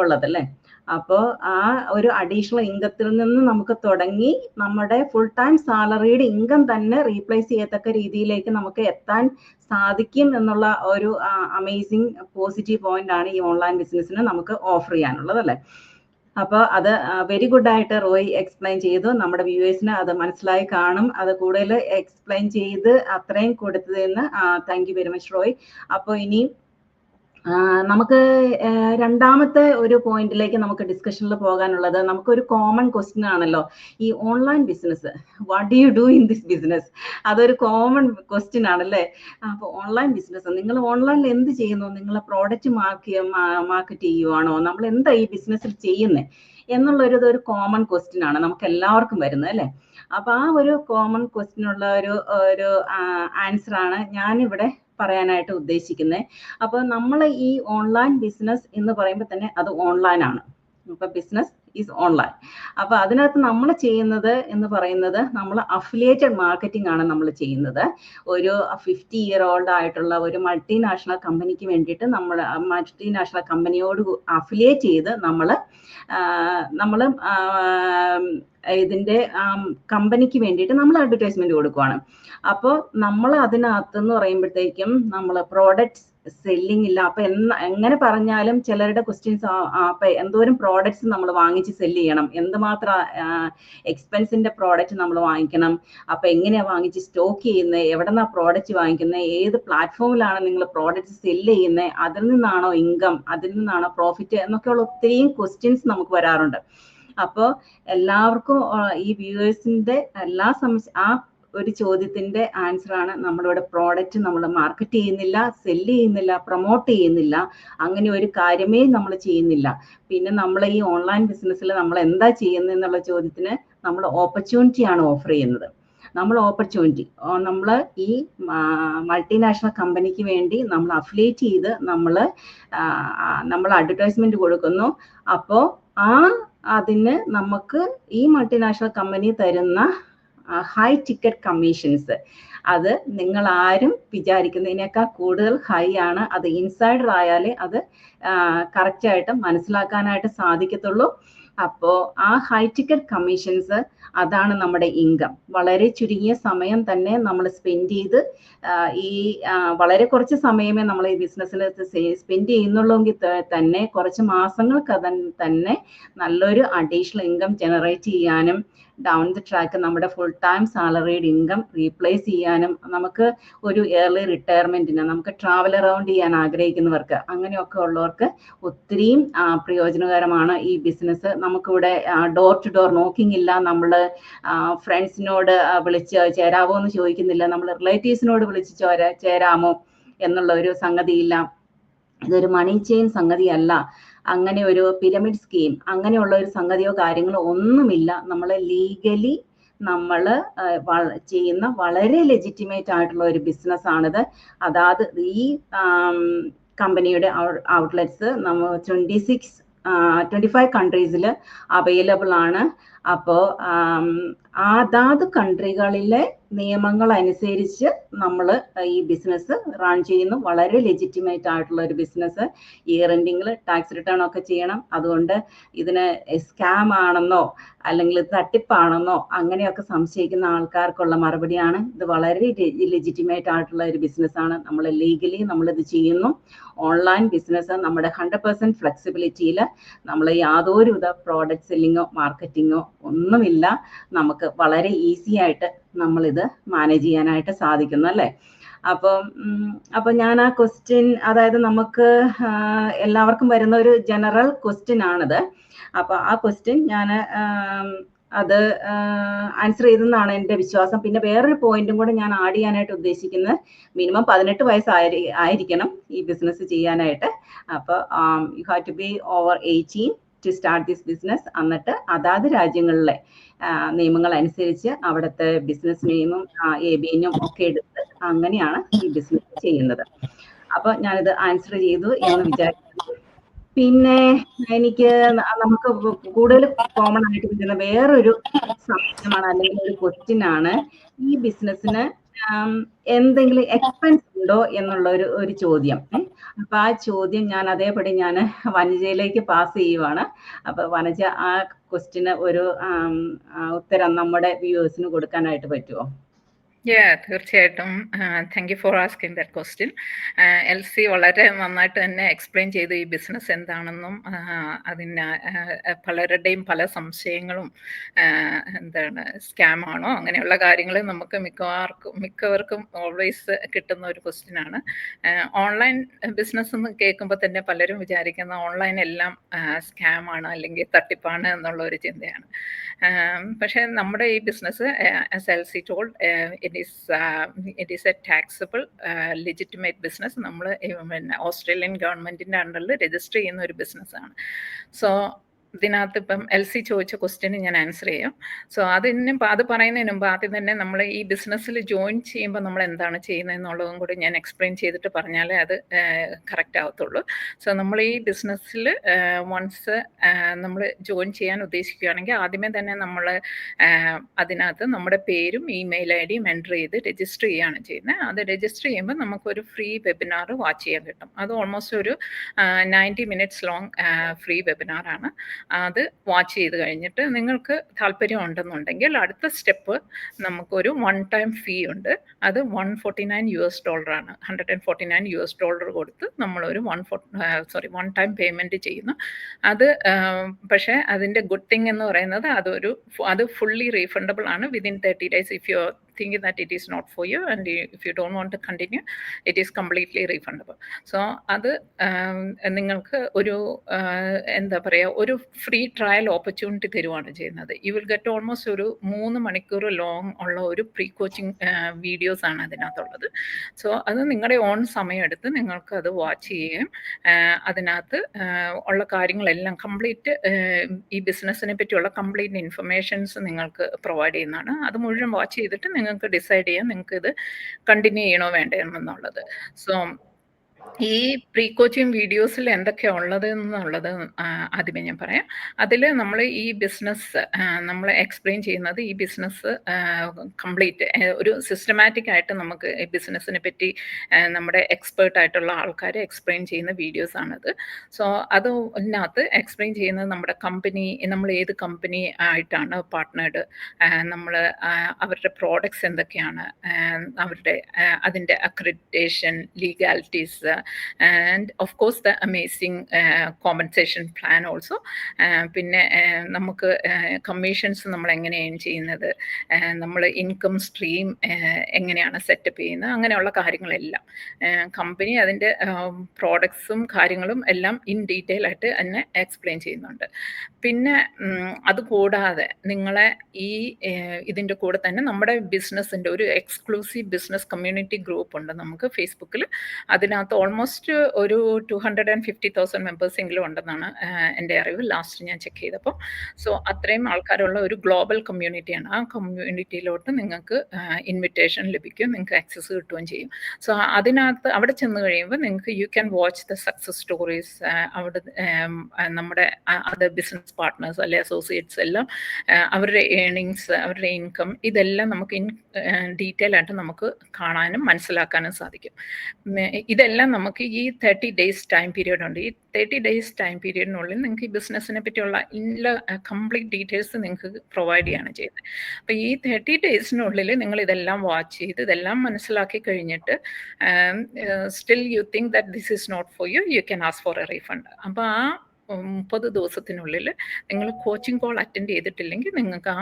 ഉള്ളത് അല്ലേ. അപ്പോൾ ആ ഒരു അഡീഷണൽ ഇൻകത്തിൽ നിന്ന് നമുക്ക് തുടങ്ങി നമ്മുടെ ഫുൾ ടൈം സാലറിയുടെ ഇൻകം തന്നെ റീപ്ലേസ് ചെയ്യത്തക്ക രീതിയിലേക്ക് നമുക്ക് എത്താൻ സാധിക്കും എന്നുള്ള ഒരു അമേസിങ് പോസിറ്റീവ് പോയിന്റ് ആണ് ഈ ഓൺലൈൻ ബിസിനസ്സിന് നമുക്ക് ഓഫർ ചെയ്യാനുള്ളത് അല്ലേ. അപ്പോൾ അത് വെരി ഗുഡ് ആയിട്ട് റോയ് എക്സ്പ്ലെയിൻ ചെയ്തു. നമ്മുടെ വ്യൂവേഴ്സിന് അത് മനസ്സിലായി കാണും. അത് കൂടുതൽ എക്സ്പ്ലെയിൻ ചെയ്ത് അത്രയും കൊടുത്തതിന് thank you very much Roy. അപ്പോൾ ഇനി നമുക്ക് രണ്ടാമത്തെ ഒരു പോയിന്റിലേക്ക് നമുക്ക് ഡിസ്കഷനിൽ പോകാനുള്ളത്, നമുക്കൊരു കോമൺ ക്വസ്റ്റ്യൻ ആണല്ലോ ഈ online business, what do you do in this business? അതൊരു കോമൺ ക്വസ്റ്റ്യൻ ആണല്ലേ. അപ്പോൾ ഓൺലൈൻ ബിസിനസ്, നിങ്ങൾ ഓൺലൈനിൽ എന്ത് ചെയ്യുന്നു? നിങ്ങൾ പ്രോഡക്റ്റ് മാർക്കറ്റ് ചെയ്യുവാണോ? നമ്മൾ എന്താ ഈ ബിസിനസ്സിൽ ചെയ്യുന്നത് എന്നുള്ളൊരു കോമൺ ക്വസ്റ്റ്യൻ ആണ് നമുക്ക് എല്ലാവർക്കും വരുന്നത് അല്ലേ. അപ്പൊ ആ ഒരു കോമൺ ക്വസ്റ്റ്യനുള്ള ഒരു ആൻസർ ആണ് ഞാനിവിടെ പറയാനായിട്ട് ഉദ്ദേശിക്കുന്നത്. അപ്പോൾ നമ്മൾ ഈ ഓൺലൈൻ ബിസിനസ് എന്ന് പറയുമ്പോൾ തന്നെ അത് ഓൺലൈൻ ആണ്. ഇപ്പൊ ബിസിനസ് ഈസ് ഓൺലൈൻ. അപ്പൊ അതിനകത്ത് നമ്മൾ ചെയ്യുന്നത് എന്ന് പറയുന്നത് നമ്മൾ അഫിലിയേറ്റഡ് മാർക്കറ്റിംഗ് ആണ് നമ്മൾ ചെയ്യുന്നത്. ഒരു 50 year old ആയിട്ടുള്ള ഒരു മൾട്ടിനാഷണൽ കമ്പനിക്ക് വേണ്ടിയിട്ട് നമ്മൾ മൾട്ടിനാഷണൽ കമ്പനിയോട് അഫിലിയേറ്റ് ചെയ്ത് നമ്മൾ ഇതിന്റെ കമ്പനിക്ക് വേണ്ടിയിട്ട് നമ്മൾ അഡ്വർടൈസ്മെന്റ് കൊടുക്കുവാണ്. അപ്പോൾ നമ്മൾ അതിനകത്തെന്ന് പറയുമ്പോഴത്തേക്കും നമ്മൾ പ്രോഡക്ട്സ് സെല്ലിംഗ് ഇല്ല. അപ്പൊ എങ്ങനെ പറഞ്ഞാലും ചിലരുടെ ക്വസ്റ്റ്യൻസ്, അപ്പൊ എന്തോരം പ്രോഡക്ട്സ് നമ്മൾ വാങ്ങിച്ച് സെല്ല് ചെയ്യണം, എന്തുമാത്രം എക്സ്പെൻസിന്റെ പ്രോഡക്റ്റ് നമ്മൾ വാങ്ങിക്കണം, അപ്പൊ എങ്ങനെയാ വാങ്ങിച്ച് സ്റ്റോക്ക് ചെയ്യുന്നത്, എവിടെന്നാ പ്രോഡക്റ്റ് വാങ്ങിക്കുന്നത്, ഏത് പ്ലാറ്റ്ഫോമിലാണ് നിങ്ങൾ പ്രോഡക്റ്റ് സെല്ല് ചെയ്യുന്നത്, അതിൽ നിന്നാണോ ഇൻകം, അതിൽ നിന്നാണോ പ്രോഫിറ്റ് എന്നൊക്കെയുള്ള ഒത്തിരിയും ക്വസ്റ്റ്യൻസ് നമുക്ക് വരാറുണ്ട്. അപ്പോൾ എല്ലാവർക്കും ഈ വ്യൂവേഴ്സിന്റെ ആ ഒരു ചോദ്യത്തിന്റെ ആൻസർ ആണ് നമ്മളിവിടെ പ്രോഡക്റ്റ് നമ്മൾ മാർക്കറ്റ് ചെയ്യുന്നില്ല, സെല്ല് ചെയ്യുന്നില്ല, പ്രൊമോട്ട് ചെയ്യുന്നില്ല, അങ്ങനെ ഒരു കാര്യമേ നമ്മൾ ചെയ്യുന്നില്ല. പിന്നെ നമ്മൾ ഈ ഓൺലൈൻ ബിസിനസ്സിൽ നമ്മൾ എന്താ ചെയ്യുന്നത് എന്നുള്ള ചോദ്യത്തിന് നമ്മൾ ഓപ്പർച്യൂണിറ്റി ആണ് ഓഫർ ചെയ്യുന്നത്. നമ്മൾ ഈ മൾട്ടിനാഷണൽ കമ്പനിക്ക് വേണ്ടി നമ്മൾ അഫിലിയേറ്റ് ചെയ്ത് നമ്മൾ അഡ്വർടൈസ്മെന്റ് കൊടുക്കുന്നു. അപ്പോൾ അതിന് നമുക്ക് ഈ മൾട്ടിനാഷണൽ കമ്പനി തരുന്ന ഹൈ ടിക്കറ്റ് കമ്മീഷൻസ്, അത് നിങ്ങൾ ആരും വിചാരിക്കുന്നതിനേക്കാൾ കൂടുതൽ ഹൈ ആണ്. അത് ഇൻസൈഡർ ആയാലേ അത് കറക്റ്റായിട്ട് മനസ്സിലാക്കാനായിട്ട് സാധിക്കത്തുള്ളൂ. അപ്പോൾ ആ ഹൈ ടിക്കറ്റ് കമ്മീഷൻസ്, അതാണ് നമ്മുടെ ഇൻകം. വളരെ ചുരുങ്ങിയ സമയം തന്നെ നമ്മൾ സ്പെൻഡ് ചെയ്ത് വളരെ കുറച്ച് സമയമേ നമ്മൾ ഈ ബിസിനസ്സിൽ സ്പെൻഡ് ചെയ്യുന്നുള്ളെങ്കിൽ തന്നെ കുറച്ച് മാസങ്ങൾക്ക് തന്നെ നല്ലൊരു അഡീഷണൽ ഇൻകം ജനറേറ്റ് ചെയ്യാനും ഡൗൺ ദി ട്രാക്ക് നമ്മുടെ ഫുൾ ടൈം സാലറിയുടെ ഇൻകം റീപ്ലേസ് ചെയ്യാനും, നമുക്ക് ഒരു ഇയർലി റിട്ടയർമെന്റിന്, നമുക്ക് ട്രാവൽ അറൗണ്ട് ചെയ്യാൻ ആഗ്രഹിക്കുന്നവർക്ക്, അങ്ങനെയൊക്കെ ഉള്ളവർക്ക് ഒത്തിരിയും പ്രയോജനകരമാണ് ഈ ബിസിനസ്. നമുക്കിവിടെ ഡോർ ടു ഡോർ നോക്കിംഗ് ഇല്ല, നമ്മൾ ഫ്രണ്ട്സിനോട് വിളിച്ച് ചേരാമോ എന്ന് ചോദിക്കുന്നില്ല, നമ്മൾ റിലേറ്റീവ്സിനോട് വിളിച്ച് ചേരാമോ എന്നുള്ള ഒരു സംഗതിയില്ല. ഇതൊരു മണി ചെയിൻ സംഗതിയല്ല, അങ്ങനെ ഒരു പിരമിഡ് സ്കീം അങ്ങനെയുള്ള ഒരു സംഗതിയോ കാര്യങ്ങളോ ഒന്നുമില്ല. നമ്മൾ ലീഗലി നമ്മൾ ചെയ്യുന്ന വളരെ ലെജിറ്റിമേറ്റ് ആയിട്ടുള്ള ഒരു ബിസിനസ് ആണിത്. അതായത് ഈ കമ്പനിയുടെ ഔട്ട്ലെറ്റ്സ് 25 കൺട്രീസിൽ അവൈലബിൾ ആണ്. അപ്പോൾ അതാത് കൺട്രികളിലെ നിയമങ്ങൾ അനുസരിച്ച് നമ്മൾ ഈ ബിസിനസ് റൺ ചെയ്യുന്നു. വളരെ ലെജിറ്റിമേറ്റ് ആയിട്ടുള്ള ഒരു ബിസിനസ്. ഇയർ എൻഡിങ്ങിൽ ടാക്സ് റിട്ടേൺ ഒക്കെ ചെയ്യണം. അതുകൊണ്ട് ഇതിന് സ്കാം ആണെന്നോ അല്ലെങ്കിൽ തട്ടിപ്പാണെന്നോ അങ്ങനെയൊക്കെ സംശയിക്കുന്ന ആൾക്കാർക്കുള്ള മറുപടിയാണ്, ഇത് വളരെ ലെജിറ്റിമേറ്റ് ആയിട്ടുള്ള ഒരു ബിസിനസ്സാണ്. നമ്മൾ ലീഗലി നമ്മളിത് ചെയ്യുന്നു. ഓൺലൈൻ ബിസിനസ് നമ്മുടെ 100% ഫ്ലെക്സിബിലിറ്റിയിൽ നമ്മൾ യാതൊരുവിധ പ്രോഡക്റ്റ് സെല്ലിങ്ങോ മാർക്കറ്റിങ്ങോ ഒന്നുമില്ല. നമുക്ക് വളരെ ഈസി ആയിട്ട് നമ്മളിത് മാനേജ് ചെയ്യാനായിട്ട് സാധിക്കുന്നു അല്ലേ. അപ്പം ഞാൻ ആ ക്വസ്റ്റ്യൻ, അതായത് നമുക്ക് എല്ലാവർക്കും വരുന്ന ഒരു ജനറൽ ക്വസ്റ്റ്യൻ ആണിത്. അപ്പൊ ആ ക്വസ്റ്റ്യൻ ഞാൻ അത് ആൻസർ ചെയ്തെന്നാണ് എൻ്റെ വിശ്വാസം. പിന്നെ വേറൊരു പോയിന്റും കൂടെ ഞാൻ ആഡ് ചെയ്യാനായിട്ട് ഉദ്ദേശിക്കുന്നത്, മിനിമം 18 വയസ്സായിരിക്കണം ഈ ബിസിനസ് ചെയ്യാനായിട്ട്. അപ്പോൾ you have to be over 18 to start this business. എന്നിട്ട് അതാത് രാജ്യങ്ങളിലെ നിയമങ്ങൾ അനുസരിച്ച് അവിടുത്തെ ബിസിനസ് നെയിമും ABN ഒക്കെ എടുത്ത് അങ്ങനെയാണ് ഈ ബിസിനസ് ചെയ്യുന്നത്. അപ്പൊ ഞാനിത് ആൻസർ ചെയ്തു എന്ന് വിചാരിക്കുന്നു. പിന്നെ എനിക്ക് നമുക്ക് കൂടുതൽ കോമൺ ആയിട്ട് കിട്ടുന്ന വേറൊരു സംശയമാണ് അല്ലെങ്കിൽ ഒരു ക്വസ്റ്റ്യൻ ആണ്, ഈ ബിസിനസ്സിന് എന്തെങ്കിലും എക്സ്പെൻസ് ഉണ്ടോ എന്നുള്ള ഒരു ചോദ്യം. അപ്പൊ ആ ചോദ്യം ഞാൻ അതേപടി ഞാൻ വനജയിലേക്ക് പാസ് ചെയ്യുവാണ്. അപ്പൊ വനജ ആ ക്വസ്റ്റ്യന് ഒരു ഉത്തരം നമ്മുടെ വ്യൂവേഴ്സിന് കൊടുക്കാനായിട്ട് പറ്റുമോ? തീർച്ചയായിട്ടും. Thank you for asking that question. Elsie വളരെ നന്നായിട്ട് തന്നെ എക്സ്പ്ലെയിൻ ചെയ്തു ഈ ബിസിനസ് എന്താണെന്നും അതിന് പലരുടെയും പല സംശയങ്ങളും എന്താണ് സ്കാം ആണോ അങ്ങനെയുള്ള കാര്യങ്ങൾ നമുക്ക് മിക്കവർക്കും ഓൾവേസ് കിട്ടുന്ന ഒരു ക്വസ്റ്റ്യൻ ആണ്. ഓൺലൈൻ ബിസിനസ് എന്ന് കേൾക്കുമ്പോൾ തന്നെ പലരും വിചാരിക്കുന്ന ഓൺലൈൻ എല്ലാം സ്കാം ആണ് അല്ലെങ്കിൽ തട്ടിപ്പാണ് എന്നുള്ള ഒരു ചിന്തയാണ്. പക്ഷേ നമ്മുടെ ഈ business as Elsie told it is a taxable legitimate business. നമ്മൾ ഓസ്ട്രേലിയൻ ഗവൺമെന്റിന്റെ അണ്ടറിൽ രജിസ്റ്റർ ചെയ്യുന്ന ഒരു ബിസിനസ്സാണ്. സോ ഇതിനകത്ത് ഇപ്പം എൽസി ചോദിച്ച ക്വസ്റ്റ്യന് ഞാൻ ആൻസർ ചെയ്യാം. സോ അത് പറയുന്നതിന് മുമ്പ് ആദ്യം തന്നെ നമ്മൾ ഈ ബിസിനസ്സിൽ ജോയിൻ ചെയ്യുമ്പോൾ നമ്മൾ എന്താണ് ചെയ്യുന്നത് എന്നുള്ളതും കൂടി ഞാൻ എക്സ്പ്ലെയിൻ ചെയ്തിട്ട് പറഞ്ഞാലേ അത് കറക്റ്റ് ആവത്തുള്ളൂ. സോ നമ്മൾ ഈ ബിസിനസ്സിൽ വൺസ് നമ്മൾ ജോയിൻ ചെയ്യാൻ ഉദ്ദേശിക്കുകയാണെങ്കിൽ ആദ്യമേ തന്നെ നമ്മൾ അതിനകത്ത് നമ്മുടെ പേരും ഇമെയിൽ ഐഡിയും എൻ്റർ ചെയ്ത് രജിസ്റ്റർ ചെയ്യുകയാണ് ചെയ്യുന്നത്. അത് രജിസ്റ്റർ ചെയ്യുമ്പോൾ നമുക്കൊരു ഫ്രീ വെബിനാർ വാച്ച് ചെയ്യാൻ കിട്ടും. അത് ഓൾമോസ്റ്റ് ഒരു 90 minutes ലോങ് ഫ്രീ വെബിനാറാണ്. അത് വാച്ച് ചെയ്ത് കഴിഞ്ഞിട്ട് നിങ്ങൾക്ക് താല്പര്യം ഉണ്ടെന്നുണ്ടെങ്കിൽ അടുത്ത സ്റ്റെപ്പ് നമുക്കൊരു ടൈം ഫീ ഉണ്ട്. അത് $149 ആണ്. $149 കൊടുത്ത് നമ്മളൊരു വൺ ടൈം പേയ്മെൻറ്റ് ചെയ്യുന്നു. അത് പക്ഷേ അതിൻ്റെ ഗുഡ് തിങ് എന്ന് പറയുന്നത് അത് ഫുള്ളി റീഫണ്ടബിൾ ആണ് within 30 days. If you thinking that it is not for you and if you don't want to continue, it is completely refundable. So അത് നിങ്ങൾക്ക് ഒരു എന്താ പറയുക ഒരു ഫ്രീ ട്രയൽ ഓപ്പർച്യൂണിറ്റി തരുവാണ് ചെയ്യുന്നത്. യു വിൽ ഗെറ്റ് ഓൾമോസ്റ്റ് ഒരു 3 മണിക്കൂർ ലോങ് ഉള്ള ഒരു പ്രീ കോച്ചിങ് വീഡിയോസ് ആണ് അതിനകത്തുള്ളത്. സോ അത് നിങ്ങളുടെ ഓൺ സമയമെടുത്ത് നിങ്ങൾക്ക് അത് വാച്ച് ചെയ്യുകയും അതിനകത്ത് ഉള്ള കാര്യങ്ങളെല്ലാം കംപ്ലീറ്റ് ഈ ബിസിനസ്സിനെ പറ്റിയുള്ള കംപ്ലീറ്റ് ഇൻഫർമേഷൻസ് നിങ്ങൾക്ക് പ്രൊവൈഡ് ചെയ്യുന്നതാണ്. അത് മുഴുവൻ വാച്ച് ചെയ്തിട്ട് നിങ്ങൾക്ക് ഡിസൈഡ് ചെയ്യാം നിങ്ങൾക്ക് ഇത് കണ്ടിന്യൂ ചെയ്യണോ വേണ്ടതെന്നുള്ളത്. സോ ഈ പ്രീ കോച്ചിങ് വീഡിയോസിൽ എന്തൊക്കെയാണ് ഉള്ളത് എന്നുള്ളത് ആദ്യമേ ഞാൻ പറയാം. അതിൽ നമ്മൾ ഈ ബിസിനസ് നമ്മൾ എക്സ്പ്ലെയിൻ ചെയ്യുന്നത് ഈ ബിസിനസ് കംപ്ലീറ്റ് ഒരു സിസ്റ്റമാറ്റിക് ആയിട്ട് നമുക്ക് ഈ ബിസിനസ്സിനെ പറ്റി നമ്മുടെ എക്സ്പേർട്ട് ആയിട്ടുള്ള ആൾക്കാരെ എക്സ്പ്ലെയിൻ ചെയ്യുന്ന വീഡിയോസാണത്. സോ അതിനകത്ത് എക്സ്പ്ലെയിൻ ചെയ്യുന്നത് നമ്മുടെ കമ്പനി, നമ്മൾ ഏത് കമ്പനി ആയിട്ടാണ് പാർട്ട്നേർഡ്, നമ്മൾ അവരുടെ പ്രോഡക്ട്സ് എന്തൊക്കെയാണ്, അവരുടെ അതിൻ്റെ accreditation, ലീഗാലിറ്റീസ് and of course the amazing compensation plan also. പിന്നെ നമുക്ക് കമ്മീഷൻസ് നമ്മൾ എങ്ങനെയാണ് ചെയ്യുന്നത്, നമ്മൾ ഇൻകം സ്ട്രീം എങ്ങനെയാണ് സെറ്റപ്പ് ചെയ്യുന്നത്, അങ്ങനെയുള്ള കാര്യങ്ങളെല്ലാം കമ്പനി അതിൻ്റെ പ്രോഡക്ട്സും കാര്യങ്ങളും എല്ലാം ഇൻ ഡീറ്റെയിൽ ആയിട്ട് തന്നെ എക്സ്പ്ലെയിൻ ചെയ്യുന്നുണ്ട്. പിന്നെ അതുകൂടാതെ നിങ്ങളെ ഇതിൻ്റെ കൂടെ തന്നെ നമ്മുടെ ബിസിനസ്സിൻ്റെ ഒരു എക്സ്ക്ലൂസീവ് ബിസിനസ് കമ്മ്യൂണിറ്റി ഗ്രൂപ്പ് ഉണ്ട് നമുക്ക് ഫേസ്ബുക്കിൽ. അതിനകത്ത് ഓൾമോസ്റ്റ് ഓൾമോസ്റ്റ് ഒരു 250,000 മെമ്പേഴ്സെങ്കിലും ഉണ്ടെന്നാണ് എൻ്റെ അറിവ് ലാസ്റ്റ് ഞാൻ ചെക്ക് ചെയ്തപ്പോൾ. സോ അത്രയും ആൾക്കാരുള്ള ഒരു ഗ്ലോബൽ കമ്മ്യൂണിറ്റിയാണ്. ആ കമ്മ്യൂണിറ്റിയിലോട്ട് നിങ്ങൾക്ക് ഇൻവിറ്റേഷൻ ലഭിക്കും, നിങ്ങൾക്ക് ആക്സസ് കിട്ടുകയും ചെയ്യും. സോ അതിനകത്ത് അവിടെ ചെന്ന് കഴിയുമ്പോൾ നിങ്ങൾക്ക് you can watch the success stories. അവിടെ നമ്മുടെ അതർ ബിസിനസ് പാർട്ട്നേഴ്സ് അല്ലെ അസോസിയേറ്റ്സ് എല്ലാം അവരുടെ ഏണിങ്സ്, അവരുടെ ഇൻകം ഇതെല്ലാം നമുക്ക് ഡീറ്റെയിൽ ആയിട്ട് നമുക്ക് കാണാനും മനസ്സിലാക്കാനും സാധിക്കും. ഇതെല്ലാം നമുക്ക് ഈ 30 days ടൈം പീരീഡ് ഉണ്ട്. ഈ 30 days ടൈം പീരീഡിനുള്ളിൽ നിങ്ങൾക്ക് ഈ ബിസിനസ്സിനെ പറ്റിയുള്ള കംപ്ലീറ്റ് ഡീറ്റെയിൽസ് നിങ്ങൾക്ക് പ്രൊവൈഡ് ചെയ്യാണ് ചെയ്യുന്നത്. അപ്പോൾ ഈ 30 daysനുള്ളിൽ നിങ്ങൾ ഇതെല്ലാം വാച്ച് ചെയ്ത് ഇതെല്ലാം മനസ്സിലാക്കി കഴിഞ്ഞിട്ട് still you think that this is not for you, you can ask for a refund. അപ്പോൾ ആ 30 ദിവസത്തിനുള്ളിൽ നിങ്ങൾ കോച്ചിങ് കോൾ അറ്റൻഡ് ചെയ്തിട്ടില്ലെങ്കിൽ നിങ്ങൾക്ക് ആ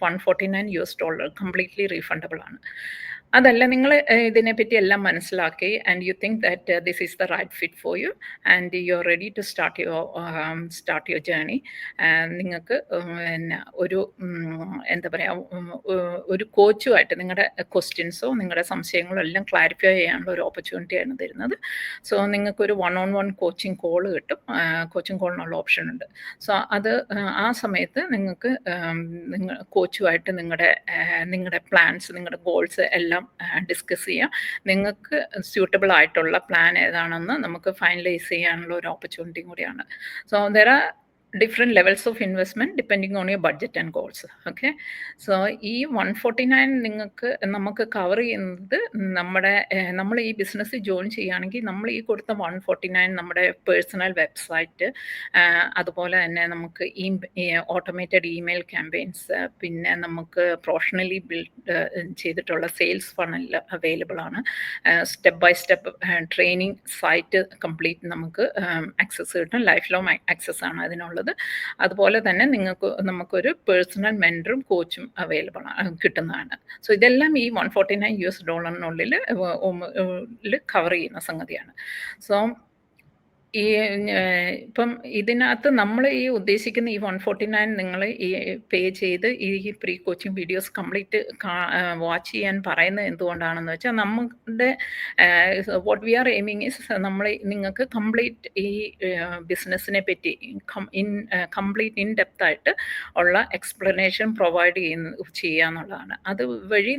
$149 കംപ്ലീറ്റ്ലി റീഫണ്ടബിൾ ആണ്. അതല്ല, നിങ്ങൾ ഇതിനെപ്പറ്റി എല്ലാം മനസ്സിലാക്കി and you think that this is the right fit for you and you are ready to start your journey. നിങ്ങൾക്ക് പിന്നെ ഒരു എന്താ പറയുക, ഒരു കോച്ചുമായിട്ട് നിങ്ങളുടെ ക്വസ്റ്റ്യൻസോ നിങ്ങളുടെ സംശയങ്ങളോ എല്ലാം ക്ലാരിഫൈ ചെയ്യാനുള്ള ഒരു ഓപ്പർച്യൂണിറ്റിയാണ് തരുന്നത്. സോ നിങ്ങൾക്കൊരു 1-on-1 കോച്ചിങ് കോൾ കിട്ടും. കോച്ചിങ് കോളിനുള്ള ഓപ്ഷൻ ഉണ്ട്. സോ അത് ആ സമയത്ത് നിങ്ങൾക്ക് കോച്ചുമായിട്ട് നിങ്ങളുടെ പ്ലാൻസ്, നിങ്ങളുടെ ഗോൾസ് എല്ലാം ഡിസ്കസ് ചെയ്യാം. നിങ്ങൾക്ക് സ്യൂട്ടബിൾ ആയിട്ടുള്ള പ്ലാൻ ഏതാണെന്ന് നമുക്ക് ഫൈനലൈസ് ചെയ്യാനുള്ള ഒരു ഓപ്പർച്യൂണിറ്റിയും കൂടിയാണ്. So there R different levels of investment depending on your budget and goals. Okay, so ഈ 149 നമുക്ക് കവർ ചെയ്യുന്നത് നമ്മൾ ഈ ബിസിനസ് ജോയിൻ ചെയ്യുകയാണെങ്കിൽ നമ്മൾ ഈ കൊടുത്ത 149 നമ്മുടെ പേഴ്സണൽ വെബ്സൈറ്റ്, അതുപോലെ തന്നെ നമുക്ക് ഓട്ടോമേറ്റഡ് ഇമെയിൽ ക്യാമ്പയിൻസ്, പിന്നെ നമുക്ക് പ്രൊഫഷണലി ബിൽഡ് ചെയ്തിട്ടുള്ള സെയിൽസ് ഫണൽ അവൈലബിൾ ആണ്. Step by step training site complete നമുക്ക് ആക്സസ് കിട്ടും. ലൈഫ് ലോങ് ആക്സസ് ആണ് അതിനുള്ളത്. അതുപോലെ തന്നെ നമുക്കൊരു പേഴ്സണൽ മെന്ററും കോച്ചും അവൈലബിൾ കിട്ടുന്നതാണ്. സോ ഇതെല്ലാം ഈ $149 കവർ ചെയ്യുന്ന സംഗതിയാണ്. സോ ഇപ്പം ഇതിനകത്ത് നമ്മൾ ഈ ഉദ്ദേശിക്കുന്ന ഈ 149 നിങ്ങൾ ഈ പേ ചെയ്ത് ഈ pre coaching videos complete watch ചെയ്യാൻ പറയുന്നത് എന്തുകൊണ്ടാണെന്ന് വെച്ചാൽ, നമ്മുടെ what we are aiming is നിങ്ങൾക്ക് കംപ്ലീറ്റ് ഈ ബിസിനസ്സിനെ പറ്റി കംപ്ലീറ്റ് ഇൻ ഡെപ്ത് ആയിട്ട് ഉള്ള എക്സ്പ്ലനേഷൻ പ്രൊവൈഡ് ചെയ്യുക എന്നുള്ളതാണ്. അതുവഴി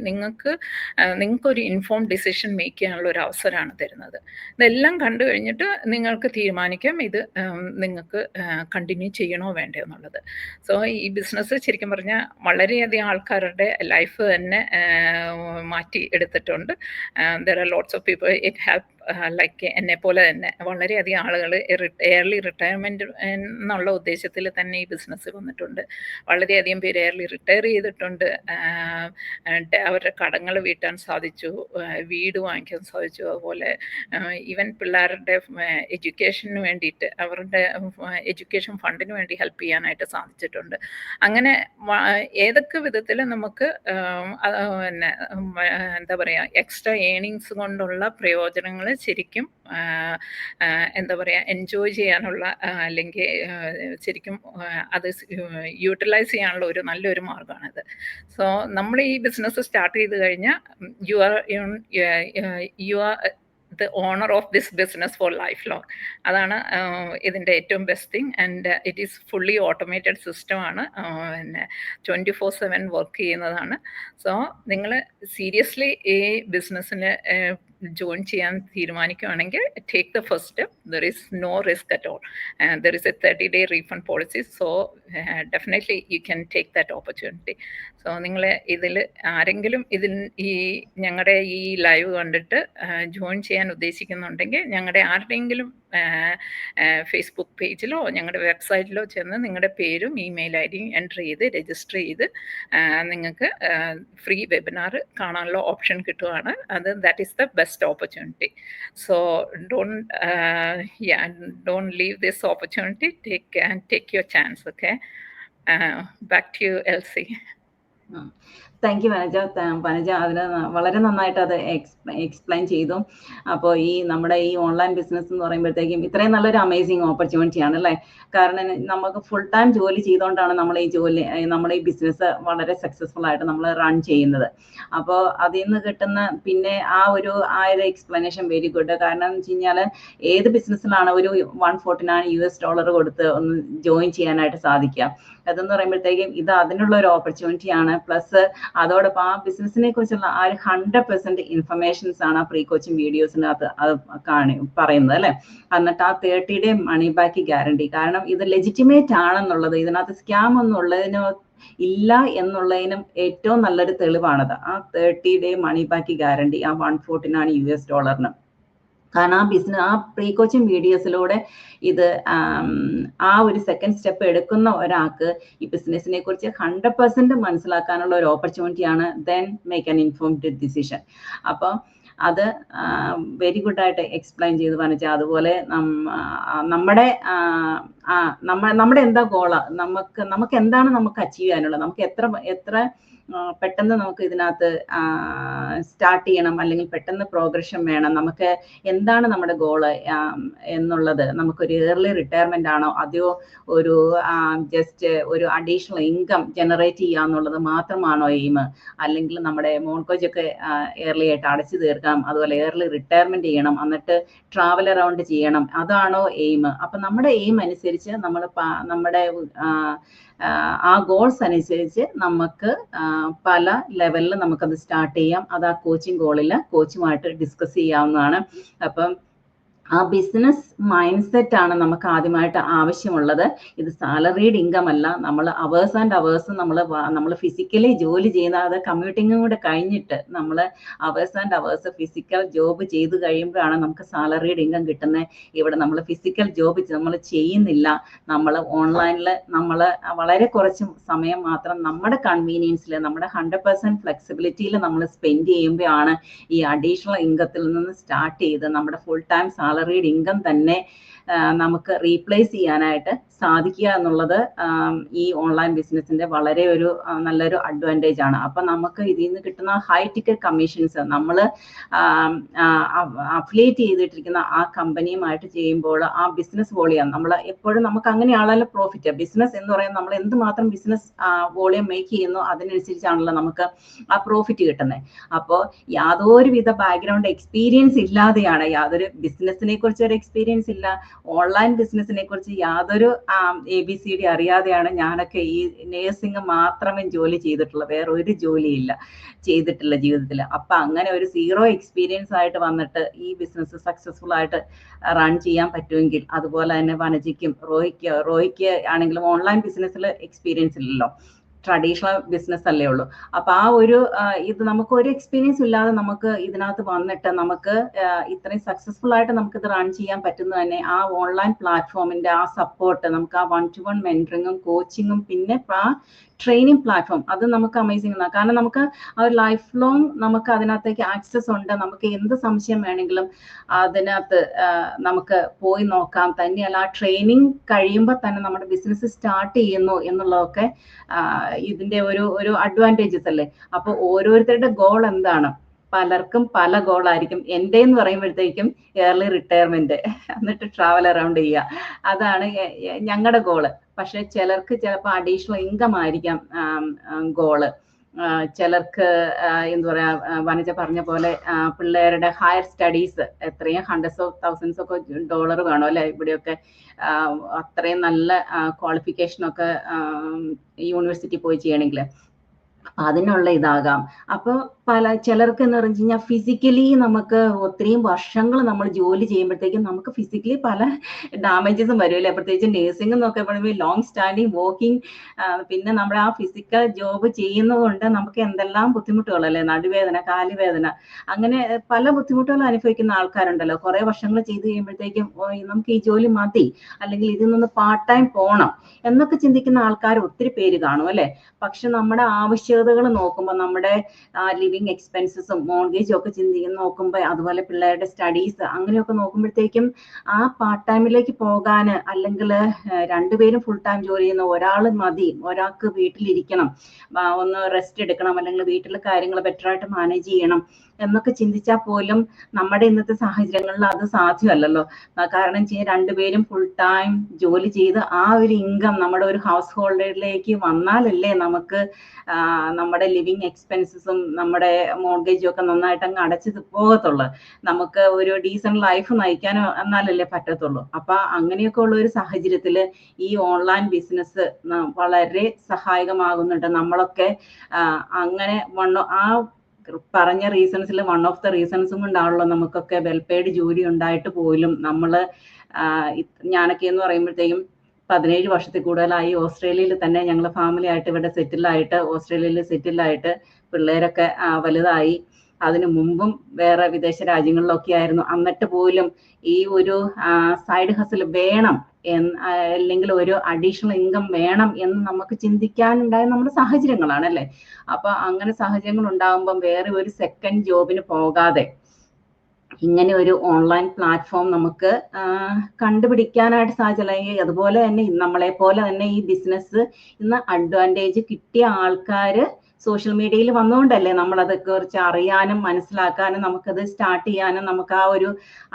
നിങ്ങൾക്കൊരു ഇൻഫോം ഡിസിഷൻ മേക്ക് ചെയ്യാനുള്ള ഒരു അവസരമാണ് തരുന്നത്. ഇതെല്ലാം കണ്ടു കഴിഞ്ഞിട്ട് നിങ്ങൾക്ക് തീരുമാനിക്കാം ഇത് നിങ്ങൾക്ക് കണ്ടിന്യൂ ചെയ്യണോ വേണ്ടോ എന്നുള്ളത്. സോ ഈ ബിസിനസ് ശരിക്കും പറഞ്ഞാൽ വളരെയധികം ആൾക്കാരുടെ ലൈഫ് തന്നെ മാറ്റി എടുത്തിട്ടുണ്ട്. There are lots of people it have like എന്നെ പോലെ തന്നെ വളരെയധികം ആളുകൾ എയർലി റിട്ടയർമെൻറ്റ് എന്നുള്ള ഉദ്ദേശത്തിൽ തന്നെ ഈ ബിസിനസ് വന്നിട്ടുണ്ട്. വളരെയധികം പേര് എയർലി റിട്ടയർ ചെയ്തിട്ടുണ്ട്. അവരുടെ കടങ്ങൾ വീട്ടാൻ സാധിച്ചു, വീട് വാങ്ങിക്കാൻ സാധിച്ചു. അതുപോലെ ഈവൻ പിള്ളേരുടെ എഡ്യൂക്കേഷന് വേണ്ടിയിട്ട് അവരുടെ എഡ്യൂക്കേഷൻ ഫണ്ടിന് വേണ്ടി ഹെൽപ്പ് ചെയ്യാനായിട്ട് സാധിച്ചിട്ടുണ്ട്. അങ്ങനെ ഏതൊക്കെ വിധത്തിൽ നമുക്ക് പിന്നെ എന്താ പറയുക, എക്സ്ട്രാ ഏണിങ്സ് കൊണ്ടുള്ള പ്രയോജനങ്ങൾ ശരിക്കും എന്താ പറയുക, എൻജോയ് ചെയ്യാനുള്ള അല്ലെങ്കിൽ ശരിക്കും അത് യൂട്ടിലൈസ് ചെയ്യാനുള്ള ഒരു നല്ലൊരു മാർഗ്ഗമാണിത്. സോ നമ്മൾ ഈ ബിസിനസ് സ്റ്റാർട്ട് ചെയ്ത് കഴിഞ്ഞാൽ you are the owner of this business for lifelong. അതാണ് ഇതിൻ്റെ ഏറ്റവും best thing. And it is fully automated system ആണ്. പിന്നെ 24/7 വർക്ക് ചെയ്യുന്നതാണ്. സോ നിങ്ങൾ സീരിയസ്ലി ഈ ബിസിനസ്സിന് ജോയിൻ ചെയ്യാൻ തീരുമാനിക്കുകയാണെങ്കിൽ take the first step. There is no risk at all. There is a 30-day refund policy. So definitely you can take that opportunity. So നിങ്ങൾ ആരെങ്കിലും ഞങ്ങളുടെ ഈ ലൈവ് കണ്ടിട്ട് ജോയിൻ ചെയ്യാൻ ഉദ്ദേശിക്കുന്നുണ്ടെങ്കിൽ ഞങ്ങളുടെ ആരുടെയെങ്കിലും ഫേസ്ബുക്ക് പേജിലോ ഞങ്ങളുടെ വെബ്സൈറ്റിലോ ചെന്ന് നിങ്ങളുടെ പേരും ഇമെയിൽ ഐഡിയും എൻ്റർ ചെയ്ത് രജിസ്റ്റർ ചെയ്ത് നിങ്ങൾക്ക് ഫ്രീ വെബിനാർ കാണാനുള്ള ഓപ്ഷൻ കിട്ടുകയാണ്. That is the best opportunity. So don't leave this opportunity. Take your chance. Okay, back to you, Elsie. Thank you Vanaja. Vanaja അതിന് വളരെ നന്നായിട്ട് അത് എക്സ്പ്ലെയിൻ ചെയ്തു. അപ്പോൾ ഈ നമ്മുടെ ഈ ഓൺലൈൻ ബിസിനസ് എന്ന് പറയുമ്പോഴത്തേക്കും ഇത്രയും നല്ലൊരു അമേസിങ് ഓപ്പർച്യൂണിറ്റി ആണ് അല്ലേ. കാരണം നമുക്ക് ഫുൾ ടൈം ജോലി ചെയ്തുകൊണ്ടാണ് നമ്മൾ ഈ ബിസിനസ് വളരെ സക്സസ്ഫുൾ ആയിട്ട് നമ്മൾ റൺ ചെയ്യുന്നത്. അപ്പോൾ അതിൽ നിന്ന് കിട്ടുന്ന പിന്നെ ആ ഒരു എക്സ്പ്ലനേഷൻ വെരി ഗുഡ്. കാരണം എന്ന് വെച്ച് കഴിഞ്ഞാൽ ഏത് ബിസിനസ്സിലാണ് ഒരു $149 കൊടുത്ത് ഒന്ന് ജോയിൻ ചെയ്യാനായിട്ട് സാധിക്കുക. അതെന്ന് പറയുമ്പോഴത്തേക്കും ഇത് അതിനുള്ള ഒരു ഓപ്പർച്യൂണിറ്റി ആണ്. പ്ലസ് അതോടൊപ്പം ആ ബിസിനസിനെ കുറിച്ചുള്ള ആ ഒരു 100% ഇൻഫർമേഷൻസ് ആണ് ആ പ്രീ കോച്ചിങ് വീഡിയോസിനകത്ത് അത് പറയുന്നത് അല്ലെ. എന്നിട്ട് ആ 30 ഡേ മണി ബാക്ക് ഗ്യാരണ്ടി. കാരണം ഇത് ലെജിറ്റിമേറ്റ് ആണെന്നുള്ളത്, ഇതിനകത്ത് സ്കാം ഒന്നുള്ളതിനോ ഇല്ല എന്നുള്ളതിനും ഏറ്റവും നല്ലൊരു തെളിവാണത്. ആ 30 ഡേ മണി ബാക്ക് ഗ്യാരണ്ടി ആ $149. കാരണം ആ പ്രീ കോച്ചിങ് വീഡിയോസിലൂടെ ഇത് ആ ഒരു സെക്കൻഡ് സ്റ്റെപ്പ് എടുക്കുന്ന ഒരാൾക്ക് ഈ ബിസിനസിനെ കുറിച്ച് 100% മനസ്സിലാക്കാനുള്ള ഒരു ഓപ്പർച്യൂണിറ്റിയാണ്. Then make an informed decision. അപ്പോൾ അത് വെരി ഗുഡായിട്ട് എക്സ്പ്ലെയിൻ ചെയ്ത് പറഞ്ഞാൽ, അതുപോലെ നമ്മുടെ എന്താ ഗോള്, നമുക്ക് എന്താണ് നമുക്ക് അച്ചീവ് ചെയ്യാനുള്ളത്, നമുക്ക് എത്ര പെട്ടെന്ന് നമുക്ക് ഇതിനകത്ത് സ്റ്റാർട്ട് ചെയ്യണം, അല്ലെങ്കിൽ പെട്ടെന്ന് പ്രോഗ്രഷൻ വേണം, നമുക്ക് എന്താണ് നമ്മുടെ ഗോള് എന്നുള്ളത്, നമുക്കൊരു ഏർലി റിട്ടയർമെന്റ് ആണോ അതോ ഒരു ജസ്റ്റ് ഒരു അഡീഷണൽ ഇൻകം ജനറേറ്റ് ചെയ്യുക എന്നുള്ളത് മാത്രമാണോ എയിം, അല്ലെങ്കിൽ നമ്മുടെ മോർഗേജ് ഒക്കെ ഏർലി ആയിട്ട് അടച്ചു തീർക്കാം, അതുപോലെ ഏർലി റിട്ടയർമെന്റ് ചെയ്യണം, എന്നിട്ട് ട്രാവൽ അറൗണ്ട് ചെയ്യണം, അതാണോ എയിം. അപ്പൊ നമ്മുടെ എയിം അനുസരിച്ച് നമ്മുടെ ആ ഗോൾസ് അനുസരിച്ച് നമുക്ക് പല ലെവലിൽ നമുക്കത് സ്റ്റാർട്ട് ചെയ്യാം. അത് ആ കോച്ചിങ് ഗോളിൽ കോച്ചുമായിട്ട് ഡിസ്കസ് ചെയ്യാവുന്നതാണ്. അപ്പം ആ ബിസിനസ് മൈൻഡ് സെറ്റ് ആണ് നമുക്ക് ആദ്യമായിട്ട് ആവശ്യമുള്ളത്. ഇത് സാലറീഡ് ഇൻകം അല്ല. നമ്മൾ അവേഴ്സ് ആൻഡ് അവേഴ്സ് നമ്മൾ ഫിസിക്കലി ജോലി ചെയ്യുന്ന, അത് കമ്മ്യൂട്ടിങ്ങും കൂടെ കഴിഞ്ഞിട്ട് നമ്മൾ hours and hours physical job ചെയ്ത് കഴിയുമ്പോഴാണ് നമുക്ക് സാലറീഡ് ഇൻകം കിട്ടുന്നത്. ഇവിടെ നമ്മൾ ഫിസിക്കൽ ജോബ് നമ്മൾ ചെയ്യുന്നില്ല. നമ്മൾ ഓൺലൈനിൽ നമ്മൾ വളരെ കുറച്ച് സമയം മാത്രം നമ്മുടെ കൺവീനിയൻസിൽ, നമ്മുടെ 100% ഫ്ലെക്സിബിലിറ്റിയിൽ നമ്മൾ സ്പെൻഡ് ചെയ്യുമ്പോഴാണ് ഈ അഡീഷണൽ ഇൻകത്തിൽ നിന്ന് സ്റ്റാർട്ട് ചെയ്ത് നമ്മുടെ ഫുൾ ടൈം സാലറീഡ് ഇൻകം തന്നെ നമുക്ക് റീപ്ലേസ് ചെയ്യാനായിട്ട് സാധിക്കുക എന്നുള്ളത് ഈ ഓൺലൈൻ ബിസിനസിന്റെ വളരെ ഒരു നല്ലൊരു അഡ്വാൻറ്റേജ് ആണ്. അപ്പൊ നമുക്ക് ഇതിൽ നിന്ന് കിട്ടുന്ന ഹൈ ടിക്കറ്റ് കമ്മീഷൻസ് നമ്മൾ അഫിലിയേറ്റ് ചെയ്തിട്ടിരിക്കുന്ന ആ കമ്പനിയുമായിട്ട് ചെയ്യുമ്പോൾ ആ ബിസിനസ് വോളിയം നമ്മൾ എപ്പോഴും നമുക്ക് അങ്ങനെയാണല്ലോ പ്രോഫിറ്റ്. ബിസിനസ് എന്ന് പറയുന്നത് നമ്മൾ എന്തുമാത്രം ബിസിനസ് വോളിയം മേക്ക് ചെയ്യുന്നു അതിനനുസരിച്ചാണല്ലോ നമുക്ക് ആ പ്രോഫിറ്റ് കിട്ടുന്നത്. അപ്പോൾ യാതൊരുവിധ ബാക്ക്ഗ്രൗണ്ട് എക്സ്പീരിയൻസ് ഇല്ലാതെയാണ്, യാതൊരു ബിസിനസിനെ കുറിച്ച് ഒരു എക്സ്പീരിയൻസ് ഇല്ല, ഓൺലൈൻ ബിസിനസിനെ കുറിച്ച് യാതൊരു ABCD അറിയാതെയാണ് ഞാനൊക്കെ ഈ നേഴ്സിംഗ് മാത്രമേ ജോലി ചെയ്തിട്ടുള്ളൂ, വേറെ ഒരു ജോലിയില്ല ചെയ്തിട്ടില്ല ജീവിതത്തിൽ. അപ്പൊ അങ്ങനെ ഒരു സീറോ എക്സ്പീരിയൻസ് ആയിട്ട് വന്നിട്ട് ഈ ബിസിനസ് സക്സസ്ഫുൾ ആയിട്ട് റൺ ചെയ്യാൻ പറ്റുമെങ്കിൽ, അതുപോലെ തന്നെ വനജയ്ക്കും റോഹിക്ക് ആണെങ്കിലും ഓൺലൈൻ ബിസിനസ്സിൽ എക്സ്പീരിയൻസ് ഇല്ലല്ലോ, ട്രഡീഷണൽ ബിസിനസ് അല്ലേ ഉള്ളൂ. അപ്പൊ ആ ഒരു ഇത് നമുക്ക് ഒരു എക്സ്പീരിയൻസ് ഇല്ലാതെ നമുക്ക് ഇതിനകത്ത് വന്നിട്ട് നമുക്ക് ഇത്രയും സക്സസ്ഫുൾ ആയിട്ട് നമുക്ക് ഇത് റൺ ചെയ്യാൻ പറ്റുന്നത് തന്നെ ആ ഓൺലൈൻ പ്ലാറ്റ്ഫോമിന്റെ ആ സപ്പോർട്ട്, നമുക്ക് ആ 1-to-1 മെന്ററിങ്ങും കോച്ചിങ്ങും പിന്നെ ആ ട്രെയിനിങ് പ്ലാറ്റ്ഫോം, അത് നമുക്ക് അമേസിംഗ് ആണ്. കാരണം നമുക്ക് ആ ഒരു ലൈഫ് ലോങ് നമുക്ക് അതിനകത്തേക്ക് ആക്സസ് ഉണ്ട്. നമുക്ക് എന്ത് സംശയം വേണമെങ്കിലും അതിനകത്ത് നമുക്ക് പോയി നോക്കാം. തന്നെയല്ല ആ ട്രെയിനിങ് കഴിയുമ്പോൾ തന്നെ നമ്മുടെ ബിസിനസ് സ്റ്റാർട്ട് ചെയ്യുന്നു എന്നുള്ളതൊക്കെ ഇതിന്റെ ഒരു അഡ്വാൻറ്റേജസ് അല്ലേ. അപ്പൊ ഓരോരുത്തരുടെ ഗോൾ എന്താണ്, പലർക്കും പല ഗോളായിരിക്കും. എൻ്റെ എന്ന് പറയുമ്പോഴത്തേക്കും ഏർലി റിട്ടയർമെന്റ്, എന്നിട്ട് ട്രാവൽ അറൗണ്ട് ചെയ്യുക, അതാണ് ഞങ്ങളുടെ ഗോള്. പക്ഷെ ചിലർക്ക് ചിലപ്പോൾ അഡീഷണൽ ഇൻകം ആയിരിക്കാം ഗോള്. ചിലർക്ക് എന്താ പറയാ, വനജ പറഞ്ഞ പോലെ പിള്ളേരുടെ ഹയർ സ്റ്റഡീസ്, എത്രയും $100s of thousands ഒക്കെ ഡോളർ വേണം അല്ലെ ഇവിടെയൊക്കെ, അത്രയും നല്ല ക്വാളിഫിക്കേഷനൊക്കെ യൂണിവേഴ്സിറ്റി പോയി ചെയ്യണമെങ്കിൽ അതിനുള്ള ഇതാകാം. അപ്പോൾ ചിലർക്ക് എന്ന് പറഞ്ഞു കഴിഞ്ഞാൽ ഫിസിക്കലി നമുക്ക് ഒത്തിരിയും വർഷങ്ങൾ നമ്മൾ ജോലി ചെയ്യുമ്പോഴത്തേക്കും നമുക്ക് ഫിസിക്കലി പല ഡാമേജസും വരുമല്ലേ. പ്രത്യേകിച്ച് നേഴ്സിംഗ് എന്നൊക്കെ പറയുമ്പോൾ ലോങ് സ്റ്റാൻഡിങ് വാക്കിംഗ്, പിന്നെ നമ്മുടെ ആ ഫിസിക്കൽ ജോബ് ചെയ്യുന്നതുകൊണ്ട് നമുക്ക് എന്തെല്ലാം ബുദ്ധിമുട്ടുകളല്ലേ, നടുവേദന, കാലുവേദന, അങ്ങനെ പല ബുദ്ധിമുട്ടുകൾ അനുഭവിക്കുന്ന ആൾക്കാരുണ്ടല്ലോ. കുറെ വർഷങ്ങൾ ചെയ്ത് കഴിയുമ്പോഴത്തേക്കും നമുക്ക് ഈ ജോലി മതി, അല്ലെങ്കിൽ ഇതിൽ നിന്ന് പാർട്ട് ടൈം പോകണം എന്നൊക്കെ ചിന്തിക്കുന്ന ആൾക്കാർ ഒത്തിരി പേര് കാണും അല്ലെ. പക്ഷെ നമ്മുടെ ആവശ്യകതകൾ നോക്കുമ്പോൾ, നമ്മുടെ ലിവിങ് ലിവിങ് എക്സ്പെൻസസും മോർഗേജും ഒക്കെ നോക്കുമ്പോൾ, അതുപോലെ പിള്ളേരുടെ സ്റ്റഡീസ് അങ്ങനെയൊക്കെ നോക്കുമ്പോഴത്തേക്കും ആ പാർട്ട് ടൈമിലേക്ക് പോകാൻ, അല്ലെങ്കിൽ രണ്ടുപേരും ഫുൾ ടൈം ജോലി ചെയ്യുന്ന ഒരാൾ മതി, ഒരാൾക്ക് വീട്ടിലിരിക്കണം, ഒന്ന് റെസ്റ്റ് എടുക്കണം, അല്ലെങ്കിൽ വീട്ടിലെ കാര്യങ്ങൾ ബെറ്ററായിട്ട് മാനേജ് ചെയ്യണം എന്നൊക്കെ ചിന്തിച്ചാൽ പോലും നമ്മുടെ ഇന്നത്തെ സാഹചര്യങ്ങളിൽ അത് സാധ്യമല്ലല്ലോ. കാരണം രണ്ടുപേരും ഫുൾ ടൈം ജോലി ചെയ്ത് ആ ഒരു ഇൻകം നമ്മുടെ ഒരു ഹൗസ് ഹോൾഡിലേക്ക് വന്നാലല്ലേ നമുക്ക് നമ്മുടെ ലിവിങ് എക്സ്പെൻസസും നമ്മുടെ മോർഗേജും ഒക്കെ നന്നായിട്ട് അങ്ങ് അടച്ചു പോകത്തുള്ളൂ. നമുക്ക് ഒരു ഡീസന്റ് ലൈഫ് നയിക്കാനോ എന്നാലല്ലേ പറ്റത്തുള്ളൂ. അപ്പൊ അങ്ങനെയൊക്കെ ഉള്ള ഒരു സാഹചര്യത്തിൽ ഈ ഓൺലൈൻ ബിസിനസ് വളരെ സഹായകമാകുന്നുണ്ട്. നമ്മളൊക്കെ അങ്ങനെ ആ പറഞ്ഞ റീസൺസിൽ വൺ ഓഫ് ദ റീസൺസും കൊണ്ടാണല്ലോ നമുക്കൊക്കെ വെൽപെയ്ഡ് ജോലി ഉണ്ടായിട്ട് പോലും ഞാനൊക്കെ എന്ന് പറയുമ്പോഴത്തേക്കും 17 വർഷത്തിൽ കൂടുതലായി ഓസ്ട്രേലിയയിൽ തന്നെ ഞങ്ങൾ ഫാമിലി ആയിട്ട് ഇവിടെ ഓസ്ട്രേലിയയിൽ സെറ്റിലായിട്ട് പിള്ളേരൊക്കെ വലുതായി. അതിനു മുമ്പും വേറെ വിദേശ രാജ്യങ്ങളിലൊക്കെ ആയിരുന്നു. എന്നിട്ട് പോലും ഈ ഒരു സൈഡ് ഹസിൽ വേണം, അല്ലെങ്കിൽ ഒരു അഡീഷണൽ ഇൻകം വേണം എന്ന് നമുക്ക് ചിന്തിക്കാനുണ്ടായ നമ്മുടെ സാഹചര്യങ്ങളാണ് അല്ലേ. അപ്പൊ അങ്ങനെ സാഹചര്യങ്ങൾ ഉണ്ടാകുമ്പം വേറെ ഒരു സെക്കൻഡ് ജോബിന് പോകാതെ ഇങ്ങനെ ഒരു ഓൺലൈൻ പ്ലാറ്റ്ഫോം നമുക്ക് കണ്ടുപിടിക്കാനായിട്ട് സാധിച്ചില്ലെങ്കിൽ, അതുപോലെ തന്നെ നമ്മളെ പോലെ തന്നെ ഈ ബിസിനസ് ഇന്ന് അഡ്വാൻറ്റേജ് കിട്ടിയ ആൾക്കാർ സോഷ്യൽ മീഡിയയിൽ വന്നുകൊണ്ടല്ലേ നമ്മളത് കുറിച്ച് അറിയാനും മനസ്സിലാക്കാനും നമുക്കത് സ്റ്റാർട്ട് ചെയ്യാനും നമുക്ക്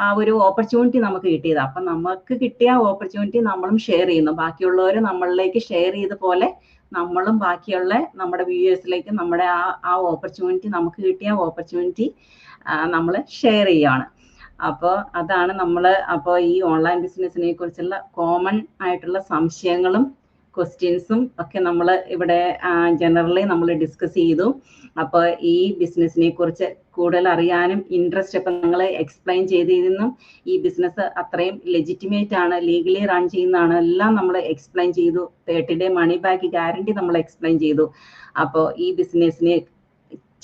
ആ ഒരു ഓപ്പർച്യൂണിറ്റി നമുക്ക് കിട്ടിയത്. അപ്പൊ നമുക്ക് കിട്ടിയ ഓപ്പർച്യൂണിറ്റി നമ്മളും ഷെയർ ചെയ്യുന്നു, ബാക്കിയുള്ളവർ നമ്മളിലേക്ക് ഷെയർ ചെയ്ത പോലെ നമ്മളും ബാക്കിയുള്ള നമ്മുടെ വ്യൂവേഴ്സിലേക്ക് നമ്മുടെ ആ ഓപ്പർച്യൂണിറ്റി, നമുക്ക് കിട്ടിയ ഓപ്പർച്യൂണിറ്റി നമ്മൾ ഷെയർ ചെയ്യുകയാണ്. അപ്പോൾ അതാണ് അപ്പോൾ ഈ ഓൺലൈൻ ബിസിനസ്സിനെ കുറിച്ചുള്ള കോമൺ ആയിട്ടുള്ള സംശയങ്ങളും ക്വസ്റ്റ്യൻസും ഒക്കെ നമ്മൾ ഇവിടെ ജനറലി നമ്മൾ ഡിസ്കസ് ചെയ്തു. അപ്പോൾ ഈ ബിസിനസ്സിനെ കുറിച്ച് കൂടുതൽ അറിയാനും ഇൻട്രസ്റ്റ് ഒക്കെ നിങ്ങൾ എക്സ്പ്ലെയിൻ ചെയ്തിരുന്നു. ഈ ബിസിനസ് അത്രയും ലെജിറ്റിമേറ്റ് ആണ്, ലീഗലി റൺ ചെയ്യുന്നതാണ്, എല്ലാം നമ്മൾ എക്സ്പ്ലെയിൻ ചെയ്തു. 30 ഡേ മണി ബാക്ക് ഗ്യാരണ്ടി നമ്മൾ എക്സ്പ്ലെയിൻ ചെയ്തു. അപ്പോൾ ഈ ബിസിനസ്സിന്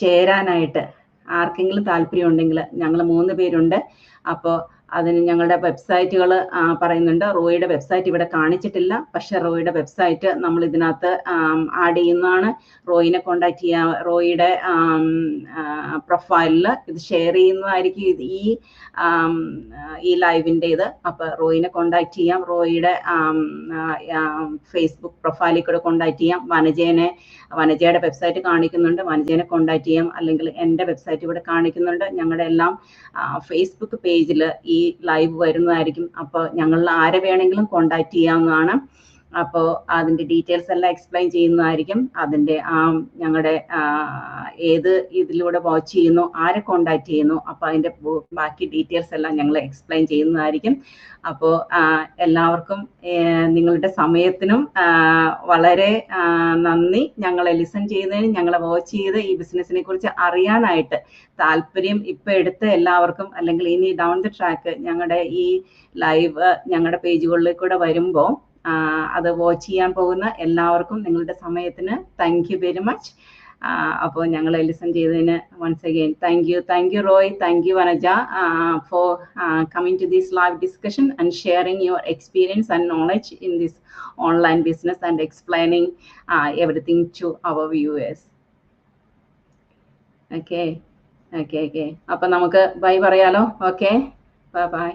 ചേരാനായിട്ട് ആർക്കെങ്കിലും താല്പര്യം ഉണ്ടെങ്കിൽ ഞങ്ങൾ 3 പേരുണ്ട്. അപ്പോൾ അതിന് ഞങ്ങളുടെ വെബ്സൈറ്റുകൾ പറയുന്നുണ്ട്. റോയിയുടെ വെബ്സൈറ്റ് ഇവിടെ കാണിച്ചിട്ടില്ല, പക്ഷെ റോയിയുടെ വെബ്സൈറ്റ് നമ്മൾ ഇതിനകത്ത് ആഡ് ചെയ്യുന്നതാണ്. റോയിനെ കോണ്ടാക്ട് ചെയ്യാം, റോയിയുടെ പ്രൊഫൈലിൽ ഇത് ഷെയർ ചെയ്യുന്നതായിരിക്കും ഈ ലൈവിൻ്റെത്. അപ്പൊ റോയിനെ കോണ്ടാക്ട് ചെയ്യാം, റോയിയുടെ ഫേസ്ബുക്ക് പ്രൊഫൈലിൽ കൂടെ കോണ്ടാക്ട് ചെയ്യാം. വനജയുടെ വെബ്സൈറ്റ് കാണിക്കുന്നുണ്ട്, വനജയെ കോണ്ടാക്ട് ചെയ്യാം. അല്ലെങ്കിൽ എൻ്റെ വെബ്സൈറ്റ് ഇവിടെ കാണിക്കുന്നുണ്ട്. ഞങ്ങളുടെ എല്ലാം ഫേസ്ബുക്ക് പേജിൽ ഈ ലൈവ് വരുന്നതായിരിക്കും. അപ്പോൾ ഞങ്ങൾ ആരെ വേണമെങ്കിലും കോണ്ടാക്ട് ചെയ്യാവുന്നതാണ്. അപ്പോൾ അതിൻ്റെ ഡീറ്റെയിൽസ് എല്ലാം എക്സ്പ്ലെയിൻ ചെയ്യുന്നതായിരിക്കും. അതിൻ്റെ ഞങ്ങളുടെ ഏത് ഇതിലൂടെ വാച്ച് ചെയ്യുന്നു, ആരെ കോണ്ടാക്ട് ചെയ്യുന്നു, അപ്പോൾ അതിൻ്റെ ബാക്കി ഡീറ്റെയിൽസ് എല്ലാം ഞങ്ങൾ എക്സ്പ്ലെയിൻ ചെയ്യുന്നതായിരിക്കും. അപ്പോൾ എല്ലാവർക്കും നിങ്ങളുടെ സമയത്തിനും വളരെ നന്ദി. ഞങ്ങളെ ലിസൺ ചെയ്തതിനും ഞങ്ങളെ വാച്ച് ചെയ്ത് ഈ ബിസിനസ്സിനെ കുറിച്ച് അറിയാനായിട്ട് താല്പര്യം ഇപ്പം എടുത്ത എല്ലാവർക്കും, അല്ലെങ്കിൽ ഇനി ഡൗൺ ദ ട്രാക്ക് ഞങ്ങളുടെ ഈ ലൈവ് ഞങ്ങളുടെ പേജുകളിൽ കൂടെ വരുമ്പോൾ അത് വാച്ച് ചെയ്യാൻ പോകുന്ന എല്ലാവർക്കും നിങ്ങളുടെ സമയത്തിന് താങ്ക് യു വെരി മച്ച്. അപ്പോൾ ഞങ്ങളെ ലിസൺ ചെയ്തതിന് once again thank you Roy, thank you Vanaja for coming to this live discussion and sharing your experience and knowledge in this online business and explaining everything to our viewers. Okay. അപ്പോൾ നമുക്ക് ബൈ പറയാലോ. Okay, bye bye.